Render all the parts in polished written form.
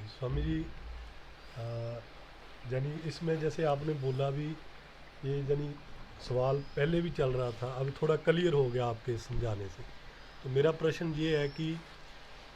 स्वामी जी, यानी इसमें जैसे आपने बोला भी, ये यानी सवाल पहले भी चल रहा था, अभी थोड़ा क्लियर हो गया आपके समझाने से। तो मेरा प्रश्न ये है कि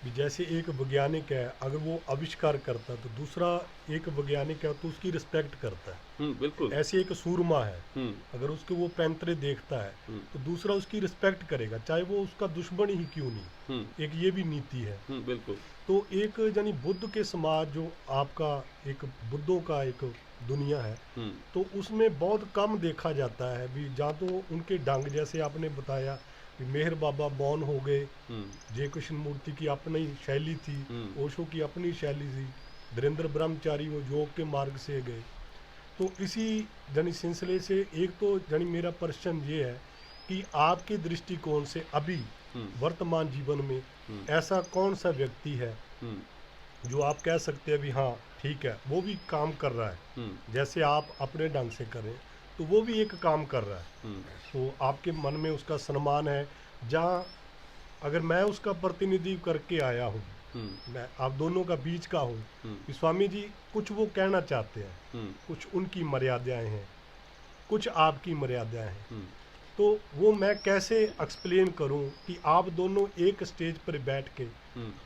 जैसे एक वैज्ञानिक है, अगर वो आविष्कार करता है तो दूसरा एक वैज्ञानिक है तो उसकी रिस्पेक्ट करता है। बिल्कुल। ऐसे एक सूरमा है, हम्म। अगर उसके वो पैंतरे देखता है हम्म। तो दूसरा उसकी रिस्पेक्ट करेगा, चाहे वो उसका दुश्मन ही क्यों हम्म। नहीं। एक ये भी नीति है। बिल्कुल। तो एक यानी बुद्ध के समाज जो आपका एक बुद्धों का एक दुनिया है, हम्म। तो उसमें बहुत कम देखा जाता है भी, जहाँ तो उनके ढंग जैसे आपने बताया कि मेहर बाबा मौन हो गए, हम्म। जय कृष्ण मूर्ति की अपनी शैली थी, ओशो की अपनी शैली थी, धीरेन्द्र ब्रह्मचारी वो योग के मार्ग से गए। तो इसी यानी सिलसिले से एक तो यानी मेरा प्रश्न ये है कि आपके दृष्टिकोण से अभी वर्तमान जीवन में ऐसा कौन सा व्यक्ति है जो आप कह सकते हैं भी हाँ ठीक है, वो भी काम कर रहा है जैसे आप अपने ढंग से करें, तो वो भी एक काम कर रहा है, तो आपके मन में उसका सम्मान है। जहाँ अगर मैं उसका प्रतिनिधित्व करके आया हूँ, मैं आप दोनों का बीच का हूँ, कि स्वामी जी कुछ वो कहना चाहते हैं, कुछ उनकी मर्यादाएं हैं, कुछ आपकी मर्यादाएं हैं, तो वो मैं कैसे एक्सप्लेन करूं कि आप दोनों एक स्टेज पर बैठ के,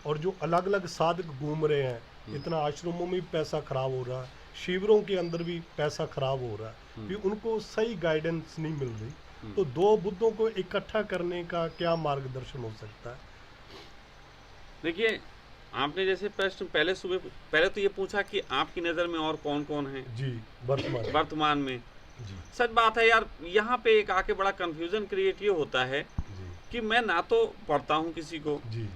और जो अलग अलग साधक घूम रहे हैं, इतना आश्रमों में भी पैसा खराब हो रहा है, शिविरों के अंदर भी पैसा खराब हो रहा है, भी उनको सही गाइडेंस नहीं मिल रही, तो दो बुद्धों को इकट्ठा करने का क्या मार्गदर्शन हो सकता है? देखिए, आपने जैसे प्रश्न पहले तो ये पूछा कि आपकी नज़र में और कौन कौन है जी वर्तमान में। जी सच बात है यार, यहाँ पे एक आके बड़ा कंफ्यूजन क्रिएट ये होता है कि मैं ना तो पढ़ता हूँ किसी को जी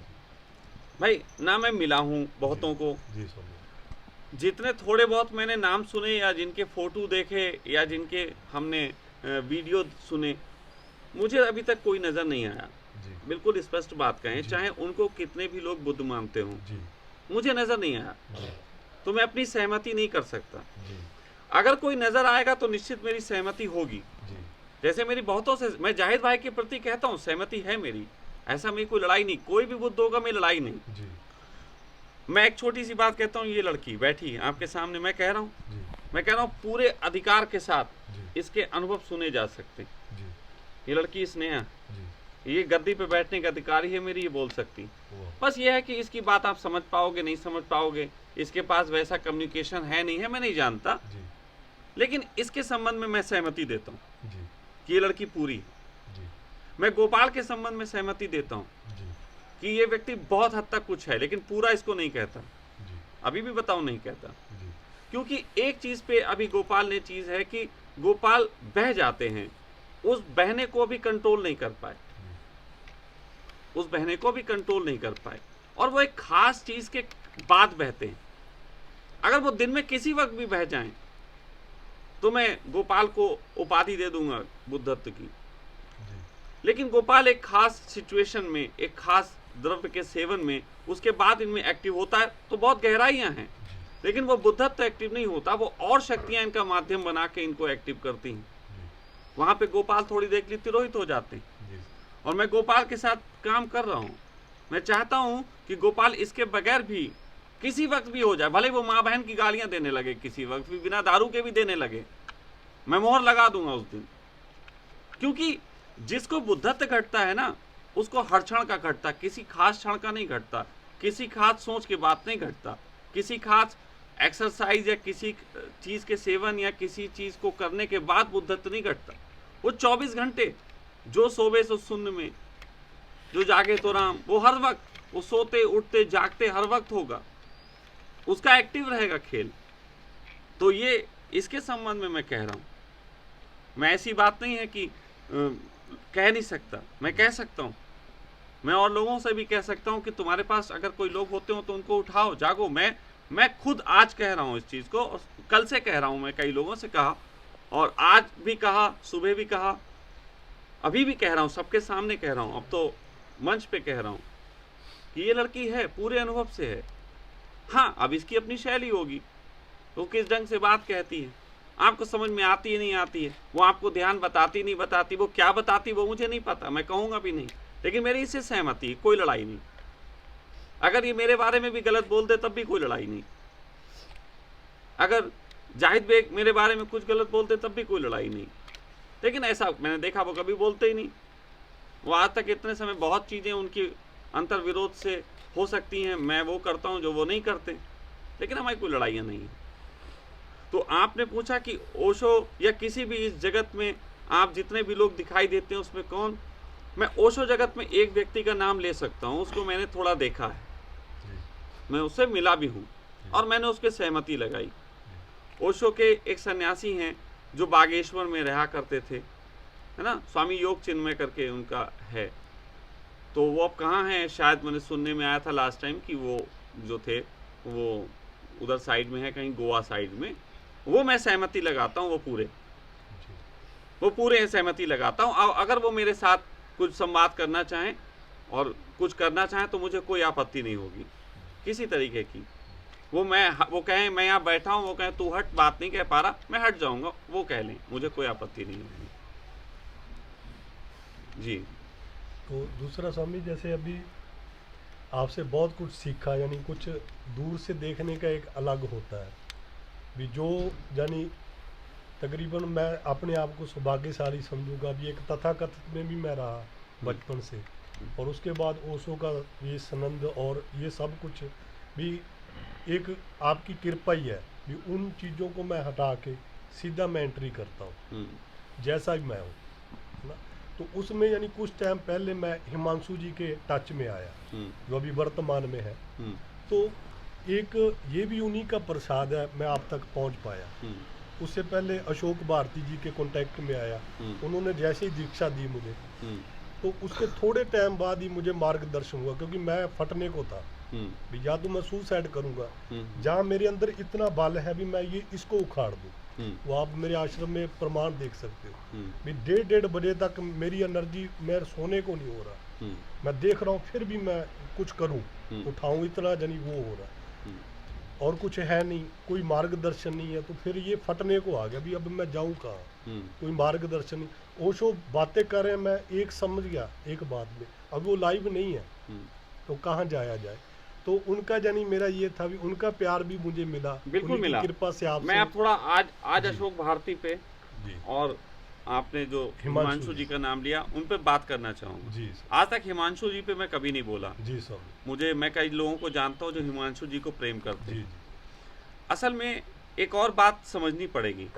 भाई, ना मैं मिला हूँ बहुतों को। जी जितने थोड़े बहुत मैंने नाम सुने या जिनके फोटो देखे या जिनके हमने वीडियो सुने, मुझे अभी तक कोई नज़र नहीं आया। बिल्कुल स्पष्ट बात कहें, चाहे उनको कितने भी लोग बुद्ध मानते हों, मुझे नज़र नहीं आया, तो मैं अपनी सहमति नहीं कर सकता। अगर कोई नज़र आएगा तो निश्चित मेरी सहमति होगी। जैसे मेरी बहुतों से, मैं जाहिद भाई के प्रति कहता हूँ सहमति है मेरी, ऐसा मेरी कोई लड़ाई नहीं, कोई भी बुद्ध होगा मेरी लड़ाई नहीं। मैं एक छोटी सी बात कहता हूँ, ये लड़की बैठी है आपके सामने, मैं कह रहा हूँ पूरे अधिकार के साथ इसके अनुभव सुने जा सकते। ये लड़की स्नेहा, ये गद्दी पे बैठने का अधिकारी है मेरी, ये बोल सकती। बस ये है कि इसकी बात आप समझ पाओगे नहीं समझ पाओगे, इसके पास वैसा कम्युनिकेशन है नहीं है, मैं नहीं जानता, लेकिन इसके संबंध में मैं सहमति देता हूँ कि ये लड़की पूरी है। मैं गोपाल के संबंध में सहमति देता हूँ कि ये व्यक्ति बहुत हद तक कुछ है, लेकिन पूरा इसको नहीं कहता, अभी भी बताऊं नहीं कहता, क्योंकि एक चीज पे अभी गोपाल ने चीज है कि गोपाल बह जाते हैं, उस बहने को भी कंट्रोल नहीं कर पाए, उस बहने को भी कंट्रोल नहीं कर पाए, और वो एक खास चीज के बाद बहते हैं। अगर वो दिन में किसी वक्त भी बह जाएं तो मैं गोपाल को उपाधि दे दूंगा बुद्धत्व की, लेकिन गोपाल एक खास सिचुएशन में, एक खास द्रव्य के सेवन में, उसके बाद इनमें एक्टिव होता है तो बहुत गहराइयां हैं, लेकिन वो बुद्धत्व एक्टिव नहीं होता, वो और शक्तियां इनका माध्यम बना के इनको एक्टिव करती हैं। वहां पे गोपाल थोड़ी देर के लिए तिरोहित हो जाते हैं, और मैं गोपाल के साथ काम कर रहा हूँ। मैं चाहता हूँ कि गोपाल इसके बगैर भी किसी वक्त भी हो जाए, भले वो माँ बहन की गालियां देने लगे, किसी वक्त भी बिना दारू के भी देने लगे, मैं मोहर लगा दूंगा उस दिन, क्योंकि जिसको बुद्धत्व घटता है ना, उसको हर क्षण का घटता, किसी खास क्षण का नहीं घटता, किसी खास सोच के बात नहीं घटता, किसी खास एक्सरसाइज या किसी चीज के सेवन या किसी चीज को करने के बाद बुद्धत्व नहीं घटता। वो 24 घंटे, जो सोवे सो सुन्न में, जो जागे तो राम, वो हर वक्त, वो सोते उठते जागते हर वक्त होगा, उसका एक्टिव रहेगा खेल। तो ये इसके संबंध में मैं कह रहा हूं, मैं ऐसी बात नहीं है कि कह नहीं सकता, मैं कह सकता हूं, मैं और लोगों से भी कह सकता हूं कि तुम्हारे पास अगर कोई लोग होते हो तो उनको उठाओ, जागो। मैं खुद आज कह रहा हूं इस चीज को, कल से कह रहा हूं, मैं कई लोगों से कहा, और आज भी कहा, सुबह भी कहा, अभी भी कह रहा हूं, सबके सामने कह रहा हूं, अब तो मंच पे कह रहा हूं कि ये लड़की है, पूरे अनुभव से है। हाँ, अब इसकी अपनी शैली होगी, वो किस ढंग से बात कहती है, आपको समझ में आती है नहीं आती है, वो आपको ध्यान बताती नहीं बताती, वो क्या बताती वो मुझे नहीं पता, मैं कहूँगा भी नहीं, लेकिन मेरी इससे सहमति, कोई लड़ाई नहीं। अगर ये मेरे बारे में भी गलत बोल दे तब भी कोई लड़ाई नहीं, अगर जाहिद बेग मेरे बारे में कुछ गलत बोलते तब भी कोई लड़ाई नहीं, लेकिन ऐसा मैंने देखा वो कभी बोलते ही नहीं। वो आज तक इतने समय बहुत चीज़ें उनकी अंतर विरोध से हो सकती हैं, मैं वो करता हूँ जो वो नहीं करते, लेकिन हमारी कोई लड़ाइयाँ नहीं हैं। तो आपने पूछा कि ओशो या किसी भी इस जगत में आप जितने भी लोग दिखाई देते हैं उसमें कौन, मैं ओशो जगत में एक व्यक्ति का नाम ले सकता हूँ, उसको मैंने थोड़ा देखा है, मैं उससे मिला भी हूँ और मैंने उसके सहमति लगाई। ओशो के एक सन्यासी हैं जो बागेश्वर में रहा करते थे, है ना, स्वामी योग चिन्मय करके उनका है, तो वो अब कहाँ हैं, शायद मैंने सुनने में आया था लास्ट टाइम कि वो जो थे वो उधर साइड में है, कहीं गोवा साइड में। वो मैं सहमति लगाता हूँ, वो पूरे सहमति लगाता हूँ। अगर वो मेरे साथ कुछ संवाद करना चाहें और कुछ करना चाहें तो मुझे कोई आपत्ति नहीं होगी किसी तरीके की। वो कहें मैं यहाँ बैठा हूँ, वो कहें तू हट, बात नहीं कह पा रहा, मैं हट जाऊँगा, वो कह लें, मुझे कोई आपत्ति नहीं होगी जी। तो दूसरा स्वामी, जैसे अभी आपसे बहुत कुछ सीखा, यानी कुछ दूर से देखने का एक अलग होता है भी, जो यानी तकरीबन मैं अपने आप को सौभाग्यशाली समझूंगा भी, एक तथाकथित में भी मैं रहा बचपन से, और उसके बाद ओशो का ये सनंद और ये सब कुछ भी एक आपकी कृपा ही है भी। उन चीज़ों को मैं हटा के सीधा मैं एंट्री करता हूँ जैसा भी मैं हूँ, है ना। तो उसमें यानी कुछ टाइम पहले मैं हिमांशु जी के टच में आया, जो अभी वर्तमान में है। तो एक ये भी उन्हीं का प्रसाद है, मैं आप तक पहुँच पाया। उससे पहले अशोक भारती जी के कांटेक्ट में आया, उन्होंने जैसे ही दीक्षा दी मुझे, तो उसके थोड़े टाइम बाद ही मुझे मार्गदर्शन हुआ, क्योंकि मैं फटने को था भी, या तो मैं सुसाइड करूंगा, जहाँ मेरे अंदर इतना बल है भी मैं ये इसको उखाड़ दूं। वो आप मेरे आश्रम में प्रमाण देख सकते हो भी, 1:30 बजे तक मेरी एनर्जी, मैं सोने को नहीं हो रहा, मैं देख रहा हूँ फिर भी मैं कुछ करूँ, उठाऊँ, इतना जानी वो हो रहा है, और कुछ है नहीं, कोई मार्गदर्शन नहीं है। तो फिर ये फटने को आ गया भी, अब मैं जाऊँ कहाँ, कोई मार्गदर्शन नहीं। ओशो बातें कर रहे हैं, मैं एक समझ गया एक बात में, अब वो लाइव नहीं है तो कहाँ जाया जाए। तो उनका जानी मेरा ये था भी, उनका प्यार भी मुझे मिला, बिल्कुल मिला, कृपा से आप। मैं आप थोड़ा आज अशोक भारती पे और आपने जो हिमांशु जी का नाम लिया, उन पे बात करना चाहूँगा जी। आज तक हिमांशु जी पे मैं कभी नहीं बोला जी सर। मैं कई लोगों को जानता हूँ जो हिमांशु जी को प्रेम करते हैं। असल में एक और बात समझनी पड़ेगी,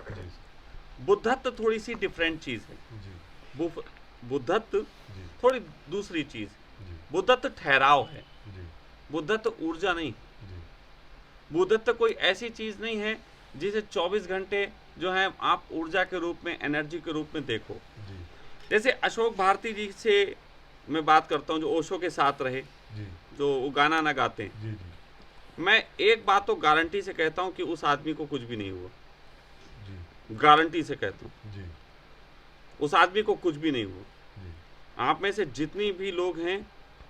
बुद्धत्व थोड़ी सी डिफरेंट चीज़ है, बुद्धत्व थोड़ी दूसरी चीज़। बुद्धत्व ठहराव है, बुद्धत्व ऊर्जा नहीं। बुद्धत्व कोई ऐसी चीज़ नहीं है जिसे 24 घंटे जो है आप ऊर्जा के रूप में, एनर्जी के रूप में देखो। जैसे अशोक भारती जी से मैं बात करता हूँ, जो ओशो के साथ रहे, जो वो गाना ना गाते, मैं एक बात तो गारंटी से कहता हूँ कि उस आदमी को कुछ भी नहीं हुआ, गारंटी से कहता हूँ उस आदमी को कुछ भी नहीं हुआ। आप में से जितनी भी लोग हैं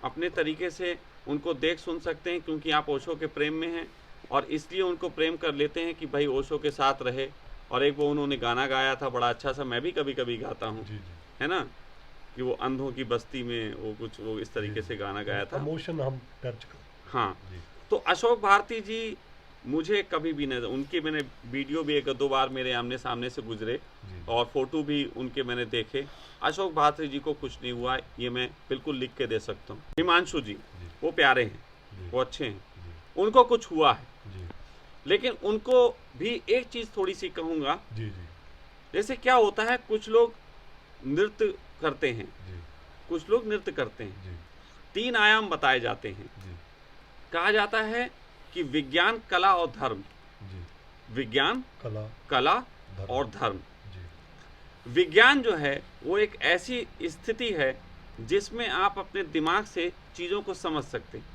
अपने तरीके से उनको देख सुन सकते हैं, क्योंकि आप ओशो के प्रेम में हैं और इसलिए उनको प्रेम कर लेते हैं कि भाई ओशो के साथ रहे। और एक वो उन्होंने गाना गाया था बड़ा अच्छा सा, मैं भी कभी कभी गाता हूँ, है ना, कि वो अंधों की बस्ती में वो इस तरीके से गाना गाया था, इमोशन हम टच कर। हाँ, तो अशोक भारती जी मुझे कभी भी नहीं, उनके मैंने वीडियो भी 1-2 बार मेरे आमने सामने से गुजरे और फोटो भी उनके मैंने देखे। अशोक भारती जी को कुछ नहीं हुआ, ये मैं बिल्कुल लिख के दे सकता हूँ। हिमांशु जी वो प्यारे हैं, वो अच्छे हैं, उनको कुछ हुआ है, लेकिन उनको भी एक चीज़ थोड़ी सी कहूँगा, जैसे क्या होता है, कुछ लोग नृत्य करते हैं, कुछ लोग नृत्य करते हैं, 3 आयाम बताए जाते हैं। कहा जाता है कि विज्ञान, कला और धर्म, विज्ञान, कला और धर्म। विज्ञान जो है वो एक ऐसी स्थिति है जिसमें आप अपने दिमाग से चीज़ों को समझ सकते हैं,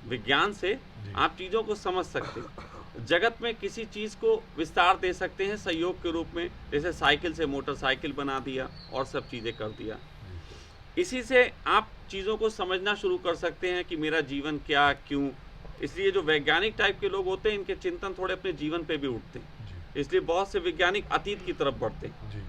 विज्ञान से आप चीज़ों को समझ सकते हैं, जगत में किसी चीज़ को विस्तार दे सकते हैं सहयोग के रूप में, जैसे साइकिल से मोटरसाइकिल बना दिया और सब चीज़ें कर दिया। इसी से आप चीज़ों को समझना शुरू कर सकते हैं कि मेरा जीवन क्या, क्यों। इसलिए जो वैज्ञानिक टाइप के लोग होते हैं, इनके चिंतन थोड़े अपने जीवन पे भी उठते हैं, इसलिए बहुत से वैज्ञानिक अतीत की तरफ बढ़ते हैं।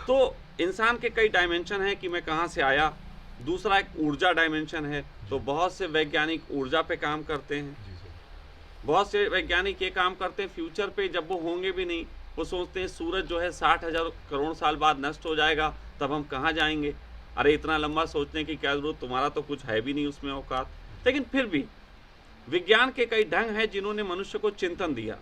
तो इंसान के कई डायमेंशन हैं कि मैं कहाँ से आया। दूसरा एक ऊर्जा डायमेंशन है, तो बहुत से वैज्ञानिक ऊर्जा पे काम करते हैं। बहुत से वैज्ञानिक ये काम करते हैं फ्यूचर पे, जब वो होंगे भी नहीं, वो सोचते हैं सूरज जो है 60,000 करोड़ साल बाद नष्ट हो जाएगा, तब हम कहाँ जाएंगे। अरे इतना लंबा सोचने की क्या जरूरत, तुम्हारा तो कुछ है भी नहीं उसमें औकात। लेकिन फिर भी विज्ञान के कई ढंग हैं जिन्होंने मनुष्य को चिंतन दिया,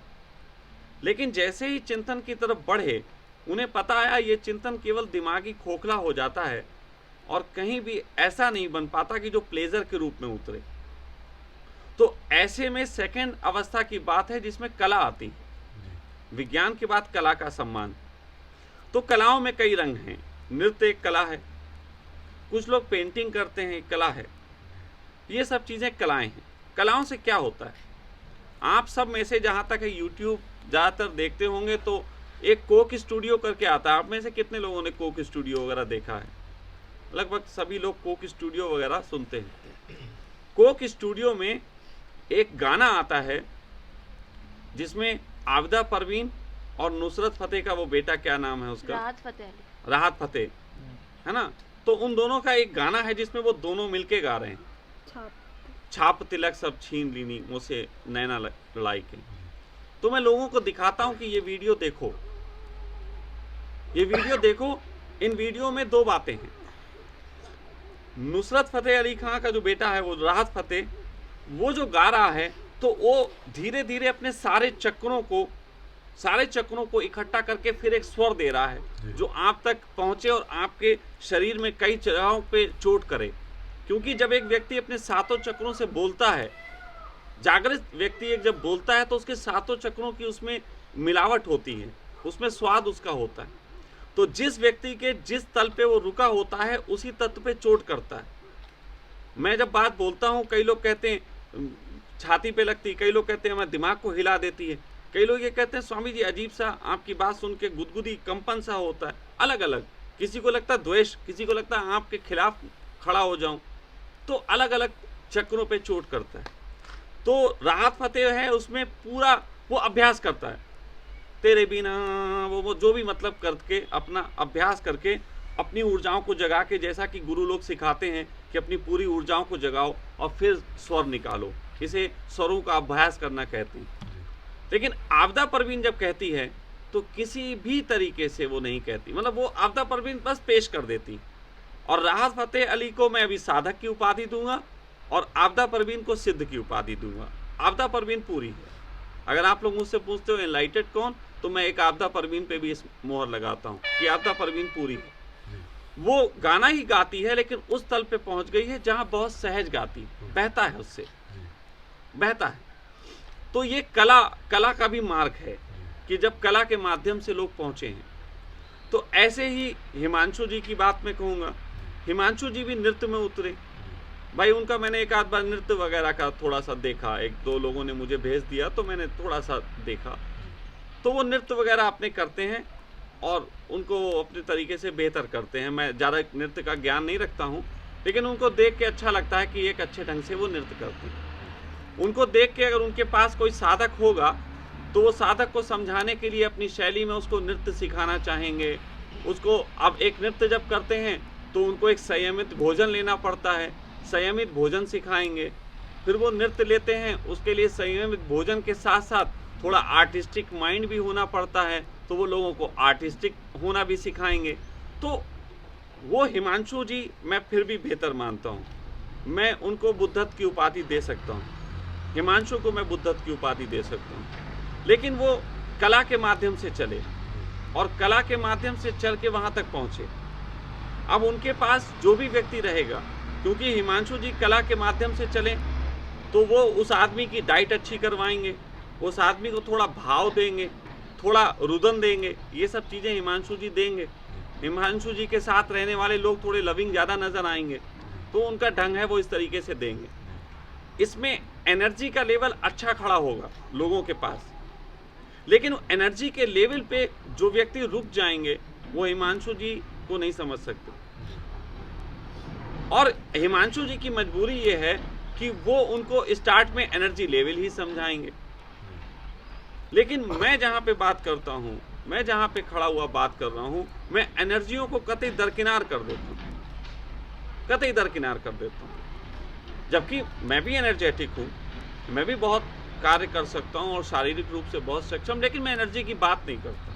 लेकिन जैसे ही चिंतन की तरफ बढ़े उन्हें पता आया ये चिंतन केवल दिमागी खोखला हो जाता है और कहीं भी ऐसा नहीं बन पाता कि जो प्लेजर के रूप में उतरे। तो ऐसे में सेकंड अवस्था की बात है जिसमें कला आती है। विज्ञान के बाद कला का सम्मान। तो कलाओं में कई रंग हैं। नृत्य एक कला है, कुछ लोग पेंटिंग करते हैं, कला है। ये सब चीज़ें कलाएं हैं। कलाओं से क्या होता है, आप सब में से जहाँ तक है यूट्यूब ज़्यादातर देखते होंगे तो एक कोक स्टूडियो करके आता है। आप में से कितने लोगों ने कोक स्टूडियो वगैरह देखा है? लगभग सभी लोग कोक स्टूडियो वगैरह सुनते हैं। कोक स्टूडियो में एक गाना आता है जिसमें आबिदा परवीन और नुसरत फतेह का वो बेटा, क्या नाम है उसका, राहत फतेह है ना। तो उन दोनों का एक गाना है जिसमें वो दोनों मिलके गा रहे हैं, छाप तिलक सब छीन लीनी मुझसे नैना लड़ाई के। तो मैं लोगों को दिखाता हूं कि ये वीडियो देखो, ये वीडियो देखो। इन वीडियो में दो बातें हैं। नुसरत फतेह अली खान का जो बेटा है वो राहत फतेह, वो जो गा रहा है तो वो धीरे धीरे अपने सारे चक्रों को इकट्ठा करके फिर एक स्वर दे रहा है जो आप तक पहुंचे और आपके शरीर में कई जगहों पे चोट करे। क्योंकि जब एक व्यक्ति अपने सातों चक्रों से बोलता है, जागृत व्यक्ति एक जब बोलता है तो उसके सातों चक्रों की उसमें मिलावट होती है, उसमें स्वाद उसका होता है। तो जिस व्यक्ति के जिस तल पे वो रुका होता है उसी तत्व पे चोट करता है। मैं जब बात बोलता हूँ, कई लोग कहते हैं छाती पे लगती, कई लोग कहते हैं मैं दिमाग को हिला देती है, कई लोग ये कहते हैं स्वामी जी अजीब सा आपकी बात सुन के गुदगुदी कंपन सा होता है। अलग अलग, किसी को लगता है द्वेष, किसी को लगता है आपके खिलाफ खड़ा हो जाऊं। तो अलग अलग चक्रों पे चोट करता है। तो राहत फतेह है उसमें पूरा वो अभ्यास करता है, तेरे बिना वो जो भी मतलब करके अपना अभ्यास करके अपनी ऊर्जाओं को जगा के, जैसा कि गुरु लोग सिखाते हैं कि अपनी पूरी ऊर्जाओं को जगाओ और फिर स्वर निकालो, इसे स्वरों का अभ्यास करना कहते हैं। लेकिन आबिदा परवीन जब कहती है तो किसी भी तरीके से वो नहीं कहती, मतलब वो आबिदा परवीन बस पेश कर देती। और राहत फतेह अली को मैं अभी साधक की उपाधि दूंगा और आबिदा परवीन को सिद्ध की उपाधि दूंगा। आबिदा परवीन पूरी है। अगर आप लोग मुझसे पूछते हो एनलाइटेड कौन, तो मैं एक आबिदा परवीन पे भी इस मोहर लगाता हूँ कि आबिदा परवीन पूरी है। वो गाना ही गाती है लेकिन उस तल पे पहुंच गई है जहां बहुत सहज गाती, बहता है, उससे बहता है। तो ये कला का भी मार्ग है कि जब कला के माध्यम से लोग पहुंचे हैं। तो ऐसे ही हिमांशु जी की बात मैं कहूँगा, हिमांशु जी भी नृत्य में उतरे। भाई उनका मैंने एक आध बार नृत्य वगैरह का थोड़ा सा देखा, एक दो लोगों ने मुझे भेज दिया तो मैंने थोड़ा सा देखा। तो वो नृत्य वगैरह अपने करते हैं और उनको अपने तरीके से बेहतर करते हैं। मैं ज़्यादा नृत्य का ज्ञान नहीं रखता हूँ, लेकिन उनको देख के अच्छा लगता है कि एक अच्छे ढंग से वो नृत्य करते हैं। उनको देख के अगर उनके पास कोई साधक होगा तो वो साधक को समझाने के लिए अपनी शैली में उसको नृत्य सिखाना चाहेंगे। उसको अब एक नृत्य जब करते हैं तो उनको एक संयमित भोजन लेना पड़ता है, संयमित भोजन सिखाएंगे। फिर वो नृत्य लेते हैं, उसके लिए संयमित भोजन के साथ साथ थोड़ा आर्टिस्टिक माइंड भी होना पड़ता है, तो वो लोगों को आर्टिस्टिक होना भी सिखाएंगे। तो वो हिमांशु जी मैं फिर भी बेहतर मानता हूँ, मैं उनको बुद्धत्व की उपाधि दे सकता हूँ, हिमांशु को मैं बुद्धत्व की उपाधि दे सकता हूँ। लेकिन वो कला के माध्यम से चले और कला के माध्यम से चल के वहाँ तक पहुँचे। अब उनके पास जो भी व्यक्ति रहेगा, क्योंकि हिमांशु जी कला के माध्यम से चले तो वो उस आदमी की डाइट अच्छी करवाएंगे, उस आदमी को थोड़ा भाव देंगे, थोड़ा रुदन देंगे, ये सब चीज़ें हिमांशु जी देंगे। हिमांशु जी के साथ रहने वाले लोग थोड़े लविंग ज़्यादा नज़र आएंगे, तो उनका ढंग है वो इस तरीके से देंगे। इसमें एनर्जी का लेवल अच्छा खड़ा होगा लोगों के पास। लेकिन एनर्जी के लेवल पे जो व्यक्ति रुक जाएंगे वो हिमांशु जी को नहीं समझ सकते। और हिमांशु जी की मजबूरी ये है कि वो उनको स्टार्ट में एनर्जी लेवल ही समझाएंगे। लेकिन मैं जहाँ पे बात करता हूँ, मैं जहाँ पे खड़ा हुआ बात कर रहा हूँ, मैं एनर्जियों को कतई दरकिनार कर देता हूँ, कतई दरकिनार कर देता हूँ। जबकि मैं भी एनर्जेटिक हूँ, मैं भी बहुत कार्य कर सकता हूँ और शारीरिक रूप से बहुत सक्षम, लेकिन मैं एनर्जी की बात नहीं करता,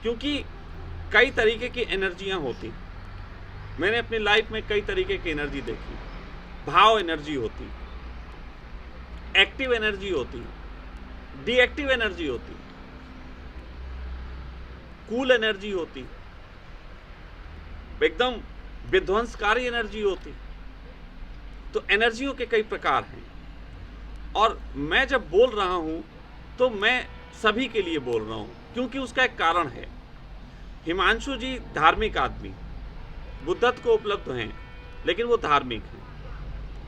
क्योंकि कई तरीके की एनर्जियाँ होती। मैंने अपनी लाइफ में कई तरीके की एनर्जी देखी। भाव एनर्जी होती, एक्टिव एनर्जी होती, डीएक्टिव एनर्जी होती, कूल एनर्जी होती, एकदम विध्वंसकारी एनर्जी होती। तो एनर्जियों के कई प्रकार हैं, और मैं जब बोल रहा हूं तो मैं सभी के लिए बोल रहा हूं, क्योंकि उसका एक कारण है। हिमांशु जी धार्मिक आदमी, बुद्धत्व को उपलब्ध हैं, लेकिन वो धार्मिक हैं,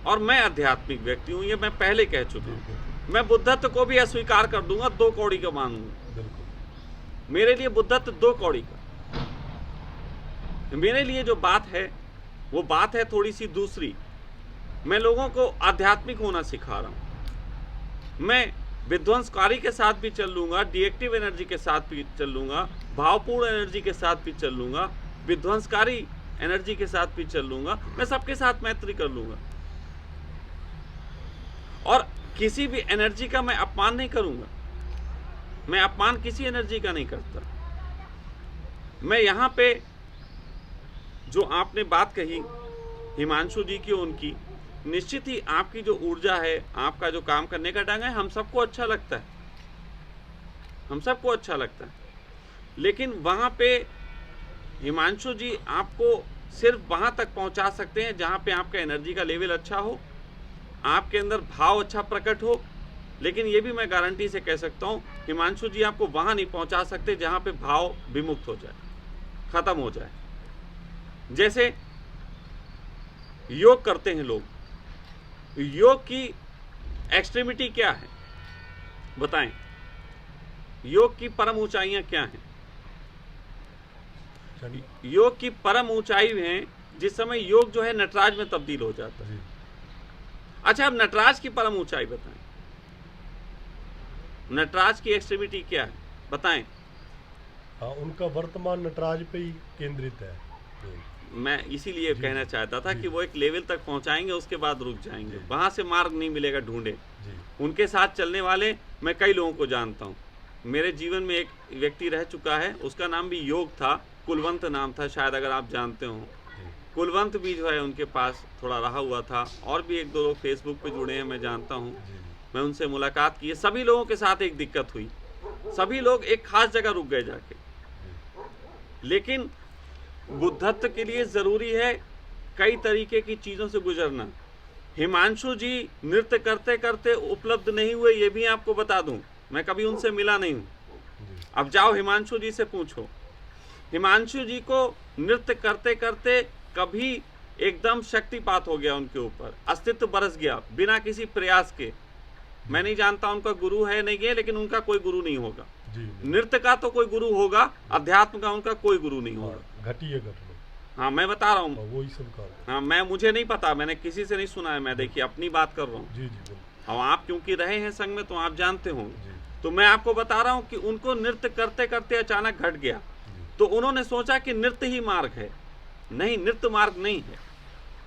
और मैं आध्यात्मिक व्यक्ति हूं, ये मैं पहले कह चुका हूं। मैं बुद्धत्व को भी अस्वीकार कर दूंगा, 2 कौड़ी का मानूंगा। मेरे लिए बुद्धत्व 2 कौड़ी का। मेरे लिए जो बात है वो बात है थोड़ी सी दूसरी। मैं लोगों को आध्यात्मिक होना सिखा रहा हूं। मैं विध्वंसकारी के साथ भी चल लूंगा, डीएक्टिव एनर्जी के साथ भी चल लूंगा, भावपूर्ण एनर्जी के साथ भी चल लूंगा, विध्वंसकारी एनर्जी के साथ भी चल लूंगा। मैं सबके साथ मैत्री कर लूंगा, और किसी भी एनर्जी का मैं अपमान नहीं करूंगा। मैं अपमान किसी एनर्जी का नहीं करता। मैं यहां पे जो आपने बात कही हिमांशु जी की, उनकी निश्चित ही आपकी जो ऊर्जा है, आपका जो काम करने का ढंग है, हम सबको अच्छा लगता है, हम सबको अच्छा लगता है। लेकिन वहां पे हिमांशु जी आपको सिर्फ वहां तक पहुंचा सकते हैं जहां पे आपका एनर्जी का लेवल अच्छा हो, आपके अंदर भाव अच्छा प्रकट हो। लेकिन ये भी मैं गारंटी से कह सकता हूं, हिमांशु जी आपको वहां नहीं पहुंचा सकते जहां पे भाव विमुक्त हो जाए, खत्म हो जाए। जैसे योग करते हैं लोग, योग की एक्सट्रीमिटी क्या है बताएं? योग की परम ऊंचाइयां क्या हैं? योग की परम ऊंचाई है जिस समय योग जो है नटराज में तब्दील हो जाता है। अच्छा, अब नटराज की परम ऊंचाई बताएं, नटराज की एक्सट्रीमिटी क्या है बताएं? हाँ, उनका वर्तमान नटराज पे ही केंद्रित है। मैं इसीलिए कहना चाहता था कि वो एक लेवल तक पहुंचाएंगे, उसके बाद रुक जाएंगे, वहां से मार्ग नहीं मिलेगा, ढूंढे। उनके साथ चलने वाले मैं कई लोगों को जानता हूं। मेरे जीवन में एक व्यक्ति रह चुका है, उसका नाम भी योग था, कुलवंत नाम था, शायद अगर आप जानते हो। कुलवंत भी जो है उनके पास थोड़ा रहा हुआ था, और भी 1-2 लोग फेसबुक पे जुड़े हैं, मैं जानता हूँ। मैं उनसे मुलाकात की है। सभी लोगों के साथ एक दिक्कत हुई, सभी लोग एक खास जगह रुक गए जाके। लेकिन बुद्धत्व के लिए जरूरी है कई तरीके की चीजों से गुजरना। हिमांशु जी नृत्य करते करते उपलब्ध नहीं हुए, ये भी आपको बता दूं, मैं कभी उनसे मिला नहीं हूं। अब जाओ हिमांशु जी से पूछो, हिमांशु जी को नृत्य करते करते कभी एकदम शक्तिपात हो गया, उनके ऊपर अस्तित्व बरस गया बिना किसी प्रयास के। मैं नहीं जानता उनका गुरु है नहीं है, लेकिन उनका कोई गुरु नहीं होगा। नृत्य का तो कोई गुरु होगा, अध्यात्म का उनका कोई गुरु नहीं होगा। घटिया घटना। हाँ, मैं बता रहा हूँ, वही सब कर। हाँ, मुझे नहीं पता, मैंने किसी से नहीं सुना है, मैं देखिए अपनी बात कर रहा हूँ। जी। अब आप क्योंकि रहे हैं संग में तो आप जानते होंगे। तो मैं आपको बता रहा हूँ कि उनको नृत्य करते करते अचानक घट गया, तो उन्होंने सोचा कि नृत्य ही मार्ग है। नहीं, नृत्य मार्ग नहीं है।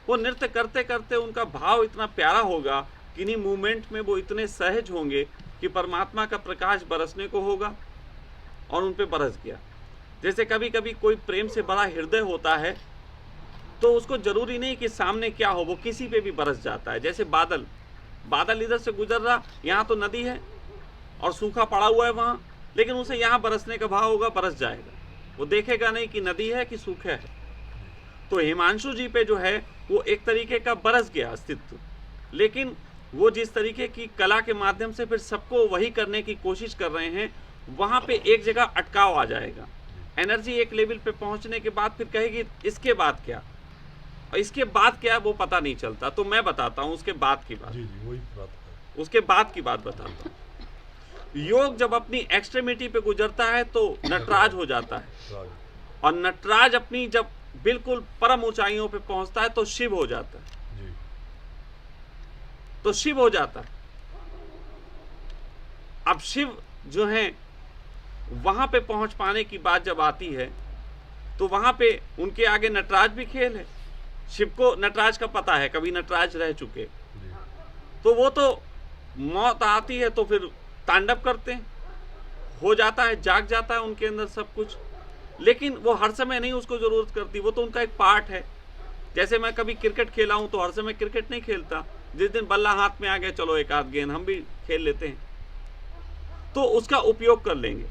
वो नृत्य करते करते उनका भाव इतना प्यारा होगा, किन्हीं मूवमेंट में वो इतने सहज होंगे कि परमात्मा का प्रकाश बरसने को होगा, और उन पे बरस गया। जैसे कभी कभी कोई प्रेम से बड़ा हृदय होता है, तो उसको जरूरी नहीं कि सामने क्या हो, वो किसी पे भी बरस जाता है। जैसे बादल इधर से गुजर रहा, यहाँ तो नदी है और सूखा पड़ा हुआ है वहाँ, लेकिन उसे यहाँ बरसने का भाव होगा, बरस जाएगा। वो देखेगा नहीं कि नदी है कि सूखा है। तो हिमांशु जी पे जो है वो एक तरीके का बरस गया अस्तित्व, लेकिन वो जिस तरीके की कला के माध्यम से फिर सबको वही करने की कोशिश कर रहे हैं, वहाँ पे एक जगह अटकाव आ जाएगा। एनर्जी एक लेवल पे पहुँचने के बाद फिर कहेगी इसके बाद क्या, और इसके बाद क्या वो पता नहीं चलता। तो मैं बताता हूँ उसके बाद की बात। जी, वही बात है। उसके बाद की बात बताता हूँ। योग जब अपनी एक्सट्रीमिटी पे गुजरता है तो नटराज हो जाता है, और नटराज अपनी जब बिल्कुल परम ऊंचाइयों पे पहुंचता है तो शिव हो जाता है। तो शिव हो जाता है। अब शिव जो है वहां पे पहुंच पाने की बात जब आती है, तो वहां पे उनके आगे नटराज भी खेल है। शिव को नटराज का पता है, कभी नटराज रह चुके, तो वो तो मौत आती है तो फिर तांडव करते हैं, हो जाता है, जाग जाता है उनके अंदर सब कुछ, लेकिन वो हर समय नहीं उसको जरूरत करती, वो तो उनका एक पार्ट है। जैसे मैं कभी क्रिकेट खेला हूं तो हर समय क्रिकेट नहीं खेलता, जिस दिन बल्ला हाथ में आ गया चलो एक आध गेंद हम भी खेल लेते हैं, तो उसका उपयोग कर लेंगे।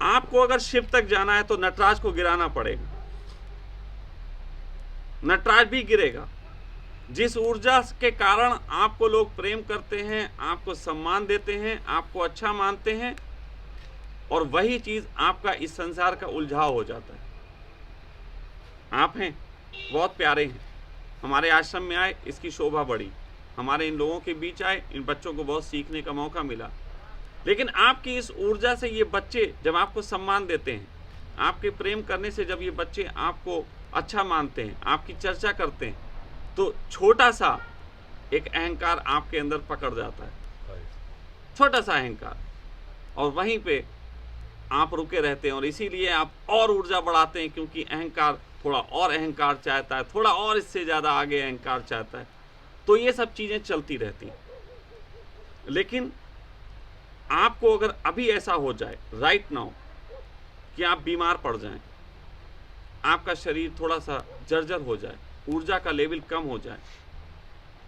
आपको अगर शिव तक जाना है तो नटराज को गिराना पड़ेगा, नटराज भी गिरेगा। जिस ऊर्जा के कारण आपको लोग प्रेम करते हैं, आपको सम्मान देते हैं, आपको अच्छा मानते हैं, और वही चीज आपका इस संसार का उलझाव हो जाता है। आप हैं, बहुत प्यारे हैं, हमारे आश्रम में आए, इसकी शोभा बढ़ी, हमारे इन लोगों के बीच आए, इन बच्चों को बहुत सीखने का मौका मिला। लेकिन आपकी इस ऊर्जा से ये बच्चे जब आपको सम्मान देते हैं, आपके प्रेम करने से जब ये बच्चे आपको अच्छा मानते हैं, आपकी चर्चा करते हैं, तो छोटा सा एक अहंकार आपके अंदर पकड़ जाता है, छोटा सा अहंकार, और वहीं पे आप रुके रहते हैं। और इसीलिए आप और ऊर्जा बढ़ाते हैं, क्योंकि अहंकार थोड़ा और अहंकार चाहता है, थोड़ा और इससे ज़्यादा आगे अहंकार चाहता है, तो ये सब चीज़ें चलती रहती हैं। लेकिन आपको अगर अभी ऐसा हो जाए राइट नाउ कि आप बीमार पड़ जाएं, आपका शरीर थोड़ा सा जर्जर हो जाए, ऊर्जा का लेवल कम हो जाए,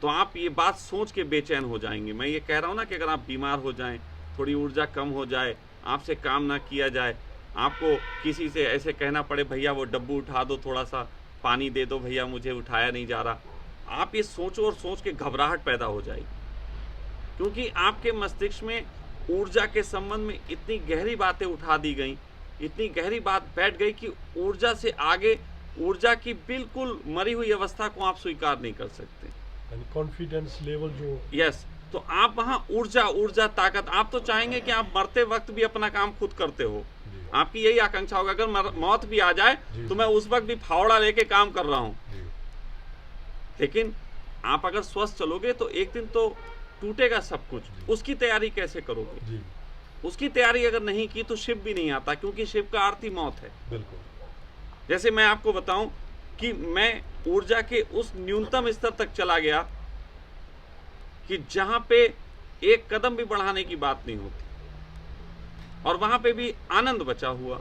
तो आप ये बात सोच के बेचैन हो जाएंगे। मैं ये कह रहा हूँ ना कि अगर आप बीमार हो जाएं, थोड़ी ऊर्जा कम हो जाए, आपसे काम ना किया जाए, आपको किसी से ऐसे कहना पड़े भैया वो डब्बू उठा दो, थोड़ा सा पानी दे दो भैया, मुझे उठाया नहीं जा रहा, आप ये सोचो और सोच के घबराहट पैदा हो जाएगी, क्योंकि आपके मस्तिष्क में ऊर्जा के संबंध में इतनी गहरी बातें उठा दी गई, इतनी गहरी बात बैठ गई कि ऊर्जा से आगे, ऊर्जा की बिल्कुल मरी हुई अवस्था को आप स्वीकार नहीं कर सकते। कॉन्फिडेंस लेवल जो यस, तो आप वहाँ ऊर्जा ताकत, आप तो चाहेंगे कि आप मरते वक्त भी अपना काम खुद करते हो, आपकी यही आकांक्षा होगा अगर मौत भी आ जाए तो मैं उस वक्त भी फावड़ा लेके काम कर रहा हूँ। लेकिन आप अगर स्वस्थ चलोगे तो एक दिन तो टूटेगा सब कुछ, उसकी तैयारी कैसे करोगे? उसकी तैयारी अगर नहीं की तो शिव भी नहीं आता, क्योंकि शिव का अर्थ ही मौत है। बिल्कुल। जैसे मैं आपको बताऊं कि मैं ऊर्जा के उस न्यूनतम स्तर तक चला गया कि जहां पे एक कदम भी बढ़ाने की बात नहीं होती, और वहां पे भी आनंद बचा हुआ।